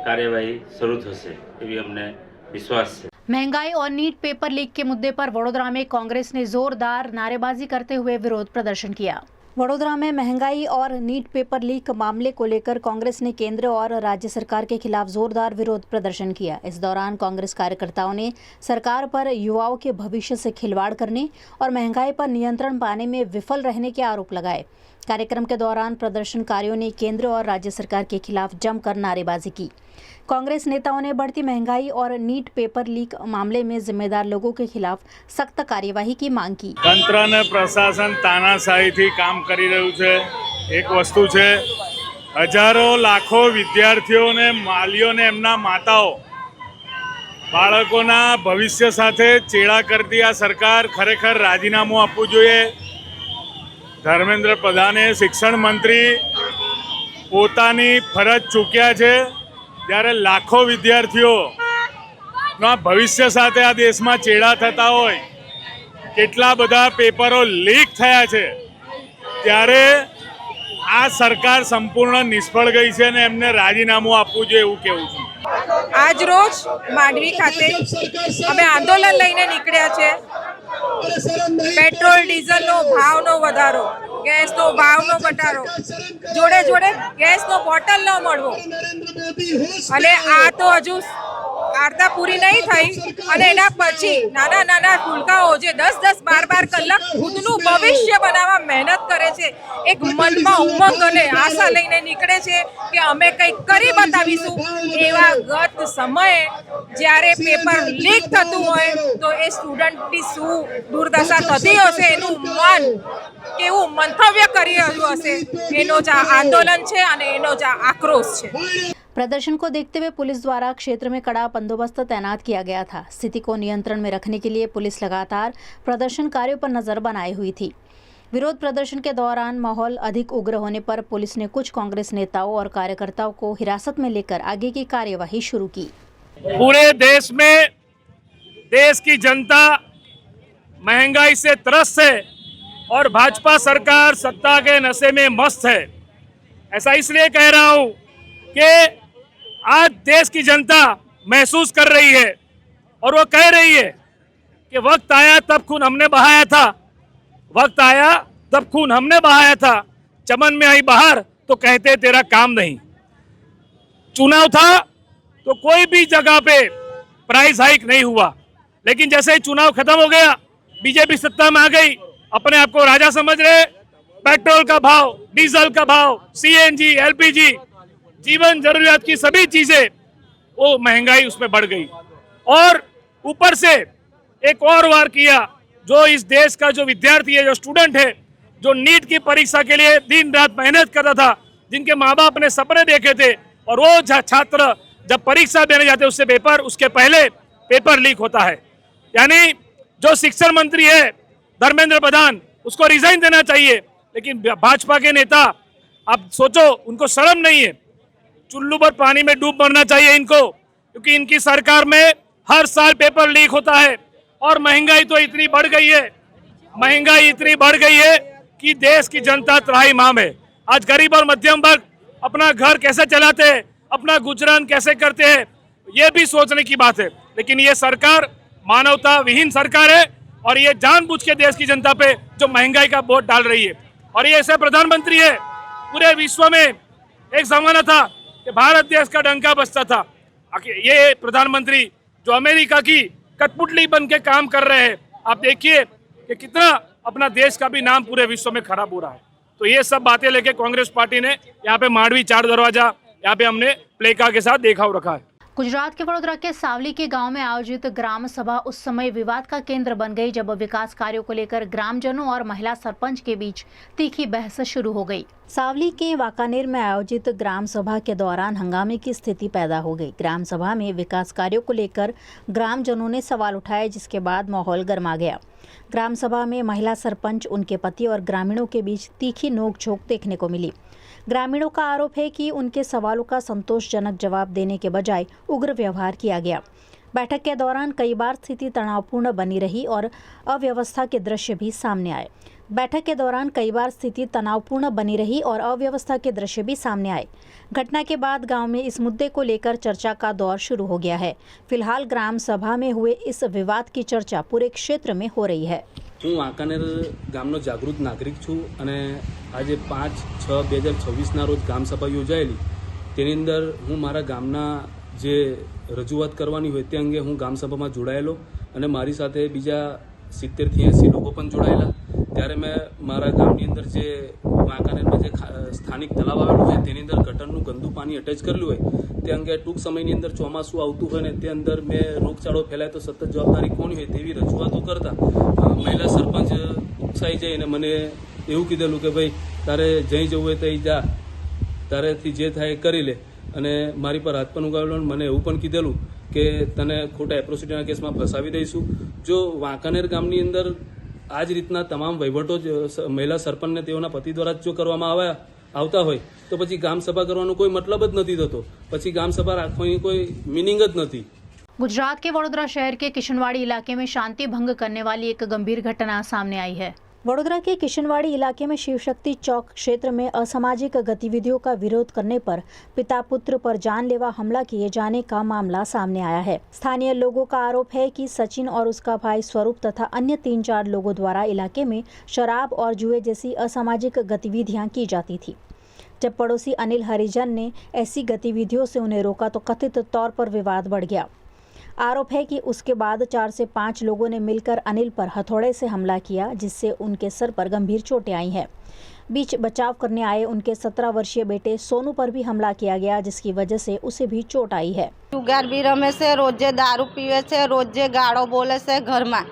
કાર્યવાહી શરૂ થશે એવી અમને વિશ્વાસ છે। महंगाई और नीट पेपर लीक के मुद्दे पर वडोदरा में कांग्रेस ने जोरदार नारेबाजी करते हुए विरोध प्रदर्शन किया। वडोदरा में महंगाई और नीट पेपर लीक मामले को लेकर कांग्रेस ने केंद्र और राज्य सरकार के खिलाफ जोरदार विरोध प्रदर्शन किया। इस दौरान कांग्रेस कार्यकर्ताओं ने सरकार पर युवाओं के भविष्य से खिलवाड़ करने और महंगाई पर नियंत्रण पाने में विफल रहने के आरोप लगाए। कार्यक्रम के दौरान प्रदर्शनकारियों ने केंद्र और राज्य सरकार के खिलाफ जमकर नारेबाजी की। कांग्रेस नेताओं ने बढ़ती महंगाई और नीट पेपर लीक मामले में जिम्मेदार लोगों के खिलाफ सख्त कार्यवाही की मांग की। तंत्र ने प्रशासन तानाशाहीथी काम करी रह्યું છે। એક વસ્તુ છે, હજારો લાખો વિદ્યાર્થીઓને વાલીઓને એમના માતાઓ બાળકોના ભવિષ્ય સાથે ચેડા કરતી આ સરકાર ખરેખર રાજીનામું આપવું જોઈએ। ધર્મેન્દ્ર પ્રધાને શિક્ષણ મંત્રી પોતાની ફરજ ચૂક્યા છે, ત્યારે લાખો વિદ્યાર્થીઓના ભવિષ્ય સાથે આ દેશમાં ચેડા થતા હોય, કેટલા બધા પેપરો લીક થયા છે, ત્યારે આ સરકાર સંપૂર્ણ નિષ્ફળ ગઈ છે અને એમને રાજીનામું આપવું જોઈએ એવું કહેવું છું। આજ રોજ માંડવી ખાતે અમે આંદોલન લઈને નીકળ્યા છે। પેટ્રોલ ડીઝલનો ભાવનો વધારો, ગેસનો ભાવનો ઘટાડો, જોડે જોડે ગેસનો બોટલ ન મળવો અને આ તો હજુ વાર્તા પૂરી નહીં થઈ અને એના પછી નાના નાના ફૂલકાઓ જે 10-10, 12-12 કલાક ખુદનું ભવિષ્ય બનાવવા મહેનત કરે છે, એક મનમાં ઉમંગ અને આશા લઈને નીકળે છે કે અમે કંઈક કરી બતાવીશું। એવા ગત સમયે જ્યારે પેપર લીક થતું હોય તો એ સ્ટુડન્ટની શું દુર્દશા થતી હશે, એનું મન કેવું મંતવ્ય કરી રહ્યું હશે, એનો જ આ આંદોલન છે અને એનો જ આ આક્રોશ છે। प्रदर्शन को देखते हुए पुलिस द्वारा क्षेत्र में कड़ा बंदोबस्त तैनात किया गया था। स्थिति को नियंत्रण में रखने के लिए पुलिस लगातार प्रदर्शनकारियों पर नजर बनाए हुई थी। विरोध प्रदर्शन के दौरान माहौल अधिक उग्र होने पर पुलिस ने कुछ कांग्रेस नेताओं और कार्यकर्ताओं को हिरासत में लेकर आगे की कार्यवाही शुरू की। पूरे देश में देश की जनता महंगाई से त्रस्त है और भाजपा सरकार सत्ता के नशे में मस्त है। ऐसा इसलिए कह रहा हूं कि आज देश की जनता महसूस कर रही है और वो कह रही है कि वक्त आया तब खून हमने बहाया था, वक्त आया तब खून हमने बहाया था, चमन में आई बाहर तो कहते तेरा काम नहीं। चुनाव था तो कोई भी जगह पे प्राइस हाइक नहीं हुआ, लेकिन जैसे ही चुनाव खत्म हो गया, बीजेपी सत्ता में आ गई, अपने आप को राजा समझ रहे। पेट्रोल का भाव, डीजल का भाव, सीएनजी, एलपीजी जीवन जरूरियात की सभी चीजें, वो महंगाई उसमें बढ़ गई। और ऊपर से एक और वार किया, जो इस देश का जो विद्यार्थी है, जो स्टूडेंट है, जो नीट की परीक्षा के लिए दिन रात मेहनत करता था, जिनके माँ बाप ने सपने देखे थे, और वो छात्र जब परीक्षा देने जाते उससे उसके पहले पेपर लीक होता है। यानी जो शिक्षा मंत्री है धर्मेंद्र प्रधान, उसको रिजाइन देना चाहिए। लेकिन भाजपा के नेता, आप सोचो, उनको शर्म नहीं है। चुल्लू पर पानी में डूब मरना चाहिए इनको, क्योंकि इनकी सरकार में हर साल पेपर लीक होता है। और महंगाई तो इतनी बढ़ गई है, महंगाई इतनी बढ़ गई है कि देश की जनता त्राहिमाम है। आज गरीब और मध्यम वर्ग अपना घर कैसे चलाते हैं, अपना गुजरान कैसे करते हैं, ये भी सोचने की बात है। लेकिन ये सरकार मानवता विहीन सरकार है, और ये जानबूझ के देश की जनता पे जो महंगाई का बोझ डाल रही है। और ये ऐसे प्रधानमंत्री है, पूरे विश्व में एक जमाना था कि भारत देश का डंका बजता था। ये प्रधानमंत्री जो अमेरिका की कठपुतली बन के काम कर रहे हैं, आप देखिए कि कितना अपना देश का भी नाम पूरे विश्व में खराब हो रहा है। तो ये सब बातें लेके कांग्रेस पार्टी ने यहाँ पे मांडवी 4 दरवाजा यहाँ पे हमने प्लेका के साथ देखा रखा है। गुजरात के वडोदरा के सावली के गांव में आयोजित ग्राम सभा उस समय विवाद का केंद्र बन गई जब विकास कार्यों को लेकर ग्रामजनों और महिला सरपंच के बीच तीखी बहस शुरू हो गई। सावली के वाकानेर में आयोजित ग्राम सभा के दौरान हंगामे की स्थिति पैदा हो गई। ग्राम सभा में विकास कार्यों को लेकर ग्रामजनों ने सवाल उठाए, जिसके बाद माहौल गर्मा गया। ग्राम सभा में महिला सरपंच, उनके पति और ग्रामीणों के बीच तीखी नोकझोंक देखने को मिली। ग्रामीणों का आरोप है कि उनके सवालों का संतोषजनक जवाब देने के बजाय उग्र व्यवहार किया गया। बैठक के दौरान कई बार स्थिति तनावपूर्ण बनी रही और अव्यवस्था के दृश्य भी सामने आए। घटना के बाद गांव में इस मुद्दे को लेकर चर्चा का दौर शुरू हो गया है। फिलहाल ग्राम सभा में हुए इस विवाद की चर्चा पूरे क्षेत्र में हो रही है। હું વાંકાનેર ગામનો જાગૃત નાગરિક છું અને આજે 5/6/2026ના રોજ ગ્રામસભા યોજાયેલી, તેની અંદર હું મારા ગામના જે રજૂઆત કરવાની હોય તે અંગે હું ગ્રામસભામાં જોડાયેલો અને મારી સાથે બીજા 70 થી 80 લોકો પણ જોડાયેલા। ત્યારે મેં મારા ગામની અંદર જે વાંકાનેરમાં જે સ્થાનિક તલાવ આવેલું છે તેની અંદર ગટરનું ગંદુ પાણી અટેચ કરેલું હોય તે અંગે ટૂંક સમયની અંદર ચોમાસું આવતું હોય ને તે અંદર મેં રોગચાળો ફેલાય તો સતત જવાબદારી કોની હોય તેવી રજૂઆતો કરતા મહિલા સરપંચ ઉકસાઈ જાય અને મને એવું કીધેલું કે ભાઈ તારે જઈ જવું હોય ત્યાં જા, તારેથી જે થાય એ કરી લે। અને મારી પર હાથ પણ ઉગાવેલો, મને એવું પણ કીધેલું કે તને ખોટા એટ્રોસિટીના કેસમાં ફસાવી દઈશું। જો વાંકાનેર ગામની અંદર આ જ રીતના તમામ વહીવટો જ મહિલા સરપંચને તેઓના પતિ દ્વારા જ જો કરવામાં આવતા હોય તો પછી ગામ સભા કરવાનો કોઈ મતલબ જ નથી થતો, પછી ગામ સભા રાખવાની કોઈ मीनिंग જ નથી। गुजरात के वडोदरा शहर के किशनवाड़ी इलाके में शांति भंग करने वाली एक गंभीर घटना सामने आई है। वडोदरा के किशनवाड़ी इलाके में शिवशक्ति चौक क्षेत्र में असामाजिक गतिविधियों का विरोध करने पर पिता पुत्र पर जानलेवा हमला किए जाने का मामला सामने आया है। स्थानीय लोगों का आरोप है कि सचिन और उसका भाई स्वरूप तथा अन्य 3-4 लोगों द्वारा इलाके में शराब और जुए जैसी असामाजिक गतिविधियां की जाती थी। जब पड़ोसी अनिल हरिजन ने ऐसी गतिविधियों से उन्हें रोका तो कथित तौर पर विवाद बढ़ गया। आरोप है कि उसके बाद 4 से 5 लोगों ने मिलकर अनिल पर हथौड़े से हमला किया, जिससे उनके सर पर गंभीर चोटें आई हैं। बीच बचाव करने आए उनके 17 वर्षीय बेटे सोनू पर भी हमला किया गया, जिसकी वजह से उसे भी चोट आई है। जुगार भी रमे से, रोजे दारू पीवे से, रोजे गाड़ो बोले से, घर में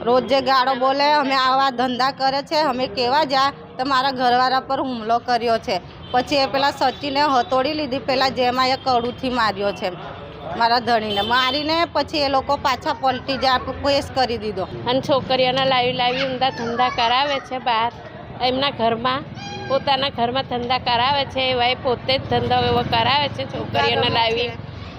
रोजे गाड़ो बोले, हमें आवा धंधा करे छे, हमें केवा जा तो मारा घरवाळा पर हुमलो कर्यो छे। पछी ए पेला सचिने हथौड़ी लीधी, पेला जेमा ए कड़ूथी मार्यो छे मारा धणीने, मारीने पछी ए लोको पाछा पलटी जा केस करी दीधो અને છોકરીઓને લાવી ઊંધા ધંધા કરાવે છે બહાર એમના ઘરમાં, પોતાના ઘરમાં ધંધા કરાવે છે, એવા પોતે જ ધંધો એવો કરાવે છે છોકરીઓને લાવી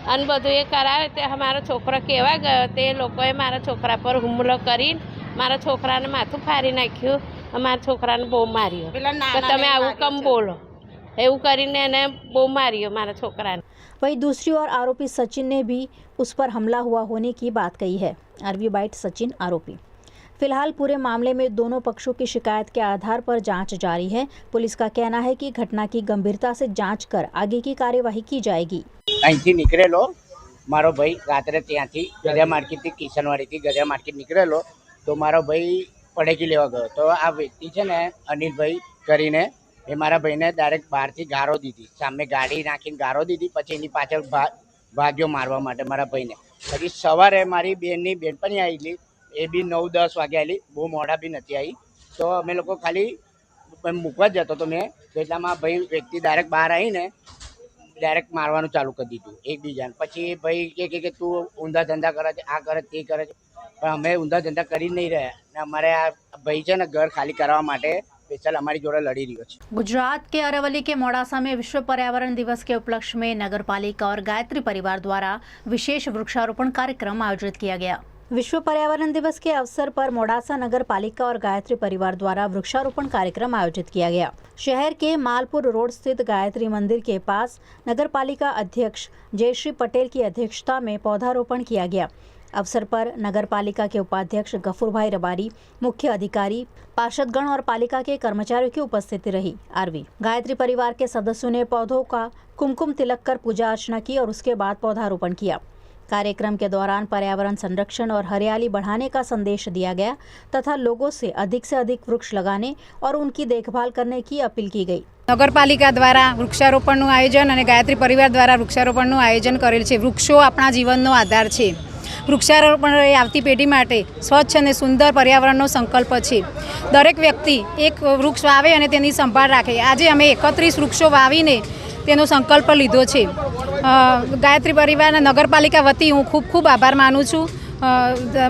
અને બધું એ કરાવે તે અમારો છોકરો કેવા ગયો તે લોકોએ મારા છોકરા પર હુમલો કરીને મારા છોકરાને માથું ફાડી નાખ્યું, અમારા છોકરાને બહુ માર્યો કે તમે આવું કમ બોલો, એવું કરીને એને બહુ માર્યો મારા છોકરાને। वहीं दूसरी ओर आरोपी सचिन ने भी उस पर हमला हुआ होने की बात कही है। आरवी बाइट सचिन आरोपी। फिलहाल पूरे मामले में दोनों पक्षों की शिकायत के आधार पर जांच जारी है। पुलिस का कहना है कि घटना की गंभीरता से जांच कर आगे की कार्यवाही की जाएगी। અહીંથી નીકળેલો મારો ભાઈ રાત્રે ત્યાંથી ગધા માર્કેટથી કિશનવાડીથી ગધા માર્કેટ નીકળેલો તો મારો ભાઈ પડેકી લેવા ગયો તો આ વ્યક્તિ છે ને અનિલભાઈ કરીને એ મારા ભાઈને ડાયરેક્ટ બહારથી ગારો દીધી, સામે ગાડી નાખીને ગારો દીધી, પછી એની પાછળ ભાગ્યો મારવા માટે મારા ભાઈને. પછી સવારે મારી બેનની બેનપણી આવેલી, એ બી 9-10 વાગે આવેલી, બહુ મોડા બી નથી આવી. તો અમે લોકો ખાલી મૂકવા જ જતો તો મેં, તો એટલામાં ભાઈ વ્યક્તિ ડાયરેક્ટ બહાર આવીને ડાયરેક્ટ મારવાનું ચાલુ કરી દીધું એકબીજાને. પછી ભાઈ કે તું ઊંધા ધંધા કરે છે, આ કરે તે કરે છે, પણ અમે ઊંધા ધંધા કરી નહીં રહ્યા. ને અમારે આ ભાઈ છે ને ઘર ખાલી કરવા માટે स्पेशल हमारी जोड़े लड़ी रही है। गुजरात के अरवली के मोड़ासा में विश्व पर्यावरण दिवस के उपलक्ष्य में नगर पालिका और गायत्री परिवार द्वारा विशेष वृक्षारोपण कार्यक्रम आयोजित किया गया। विश्व पर्यावरण दिवस के अवसर पर मोड़ासा नगर पालिका और गायत्री परिवार द्वारा वृक्षारोपण कार्यक्रम आयोजित किया गया। शहर के मालपुर रोड स्थित गायत्री मंदिर के पास नगर पालिका अध्यक्ष जयश्री पटेल की अध्यक्षता में पौधारोपण किया गया। अवसर पर नगर पालिका के उपाध्यक्ष गफूरभाई रबारी, मुख्य अधिकारी, पार्षदगण और पालिका के कर्मचारियों की उपस्थिति रही। आरवी गायत्री परिवार के सदस्यों ने पौधों का कुमकुम तिलक कर पूजा अर्चना की और उसके बाद पौधारोपण किया। कार्यक्रम के दौरान पर्यावरण संरक्षण और हरियाली बढ़ाने का संदेश दिया गया तथा लोगों से अधिक वृक्ष लगाने और उनकी देखभाल करने की अपील की गई। नगरपालिका द्वारा वृक्षारोपणનું આયોજન અને ગાયત્રી પરિવાર દ્વારા વૃક્ષારોપણનું આયોજન કરેલ છે। વૃક્ષો આપણા જીવનનો આધાર છે। વૃક્ષારોપણ એ આવતી પેઢી માટે સ્વચ્છ અને સુંદર પર્યાવરણનો સંકલ્પ છે। દરેક વ્યક્તિ એક વૃક્ષ વાવે અને તેની સંભાળ રાખે। આજે અમે 31 વૃક્ષો વાવીને તેનો સંકલ્પ લીધો છે। ગાયત્રી પરિવારના નગરપાલિકા વતી હું ખૂબ આભાર માનું છું।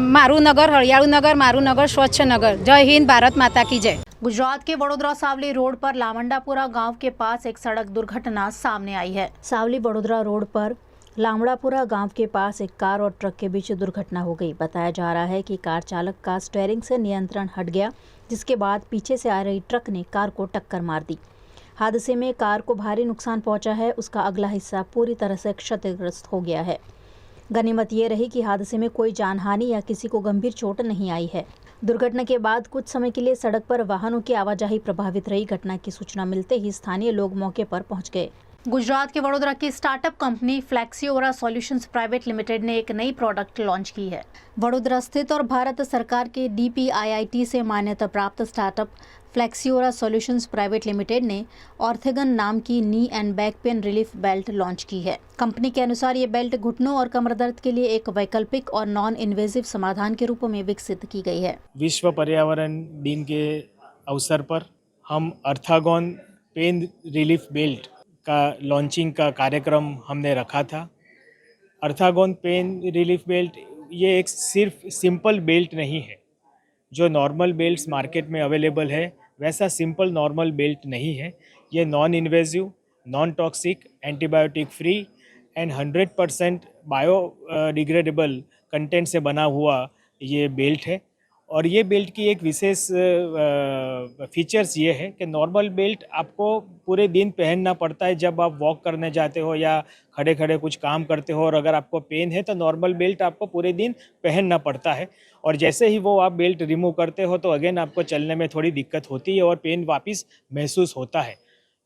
મારું નગર હરિયાળું નગર, મારું નગર સ્વચ્છ નગર। જય हिंद, भारत माता की जय। गुजरात के वडोदरा सावली रोड पर लामंडापुरा गांव के पास एक सड़क दुर्घटना सामने आई है। सावली वडोदरा रोड पर लामड़ापुरा गांव के पास एक कार और ट्रक के बीच दुर्घटना हो गई। बताया जा रहा है कि कार चालक का स्टीयरिंग से नियंत्रण हट गया, जिसके बाद पीछे से आ रही ट्रक ने कार को टक्कर मार दी। हादसे में कार को भारी नुकसान पहुंचा है। उसका अगला हिस्सा पूरी तरह से क्षतिग्रस्त हो गया है। गनीमत ये रही कि हादसे में कोई जानहानि या किसी को गंभीर चोट नहीं आई है। दुर्घटना के बाद कुछ समय के लिए सड़क पर वाहनों की आवाजाही प्रभावित रही। घटना की सूचना मिलते ही स्थानीय लोग मौके पर पहुंच गए। गुजरात के वडोदरा की startup company Flexiora solutions private limited ने एक नई प्रोडक्ट लॉन्च की है। वडोदरा स्थित और भारत सरकार के DPIIT से मान्यता प्राप्त startup Flexiora solutions private limited ने ऑर्थेगन नाम की knee and back pain relief belt launch की है। कंपनी के अनुसार ये बेल्ट घुटनों और कमर दर्द के लिए एक वैकल्पिक और नॉन इन्वेजिव समाधान के रूप में विकसित की गई है। विश्व पर्यावरण दिन के अवसर पर हम अर्थागोन पेन रिलीफ बेल्ट का लॉन्चिंग का कार्यक्रम हमने रखा था। अर्थागोन पेन रिलीफ बेल्ट ये एक सिर्फ सिंपल बेल्ट नहीं है। जो नॉर्मल बेल्ट्स मार्केट में अवेलेबल है वैसा सिंपल नॉर्मल बेल्ट नहीं है। ये non invasive, non toxic, antibiotic free and 100% biodegradable content से बना हुआ ये बेल्ट है। और ये बेल्ट की एक विशेष फीचर्स ये है कि नॉर्मल बेल्ट आपको पूरे दिन पहनना पड़ता है जब आप वॉक करने जाते हो या खड़े खड़े कुछ काम करते हो, और अगर आपको पेन है तो नॉर्मल बेल्ट आपको पूरे दिन पहनना पड़ता है। और जैसे ही वो आप बेल्ट रिमूव करते हो तो अगेन आपको चलने में थोड़ी दिक्कत होती है और पेन वापस महसूस होता है।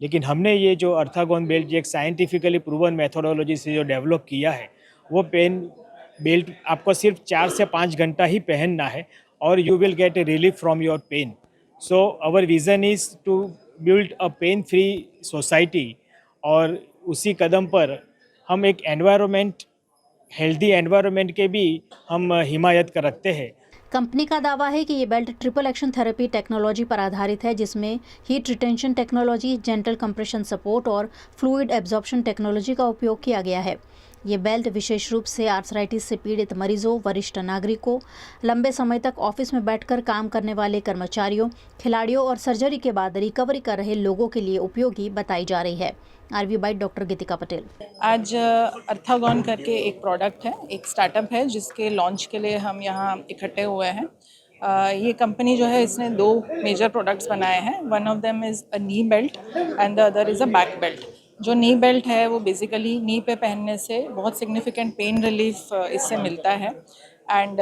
लेकिन हमने ये जो अर्थागोन बेल्ट जो एक साइंटिफिकली प्रूवन मेथोडोलॉजी से जो डेवलप किया है, वो पेन बेल्ट आपको सिर्फ 4 से 5 घंटा ही पहनना है और you will get a relief from your pain. So our vision is to build a pain free society। और उसी कदम पर हम एक एनवायरनमेंट, हेल्दी एनवायरनमेंट के भी हम हिमायत कर रखते हैं। कंपनी का दावा है कि ये belt triple action therapy technology पर आधारित है, जिसमें heat retention technology, gentle compression support और फ्लूइड एब्जॉर्प्शन टेक्नोलॉजी का उपयोग किया गया है। ये बेल्ट विशेष रूप से आर्थराइटिस से पीड़ित मरीजों, वरिष्ठ नागरिकों, लंबे समय तक ऑफिस में बैठकर काम करने वाले कर्मचारियों, खिलाड़ियों और सर्जरी के बाद रिकवरी कर रहे लोगों के लिए उपयोगी बताई जा रही है। आरवी बाइट डॉक्टर गीतिका पटेल। आज अर्थागोन करके एक प्रोडक्ट है, एक स्टार्टअप है जिसके लॉन्च के लिए हम यहाँ इकट्ठे हुए हैं। ये कंपनी जो है इसने 2 मेजर प्रोडक्ट्स बनाए हैं। One of them is a knee belt and the other is a back belt. जो नी बेल्ट है वो बेसिकली नी पे पहनने से बहुत सिग्निफिकेंट पेन रिलीफ इससे मिलता है। एंड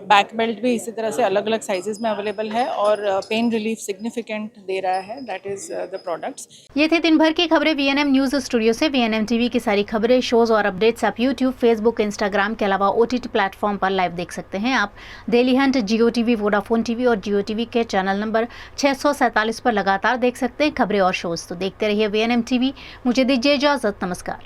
बैक बेल्ट भी इसी तरह से अलग अलग साइजेस में अवेलेबल है और पेन रिलीफ सिग्निफिकेंट दे रहा है, दैट इज़ द प्रोडक्ट्स। ये थे दिन भर की खबरें वीएनएम न्यूज़ स्टूडियो से। वीएनएम टीवी की सारी खबरें, शोज और अपडेट्स आप यूट्यूब, फेसबुक, इंस्टाग्राम के अलावा ओटीटी प्लेटफॉर्म पर लाइव देख सकते हैं। आप डेली हंट, जियो टीवी, वोडाफोन टीवी और जियो टीवी के चैनल नंबर 647 पर लगातार देख सकते हैं खबरें और शोज। तो देखते रहिए वीएनएम टीवी। मुझे दीजिए इजाजत, नमस्कार।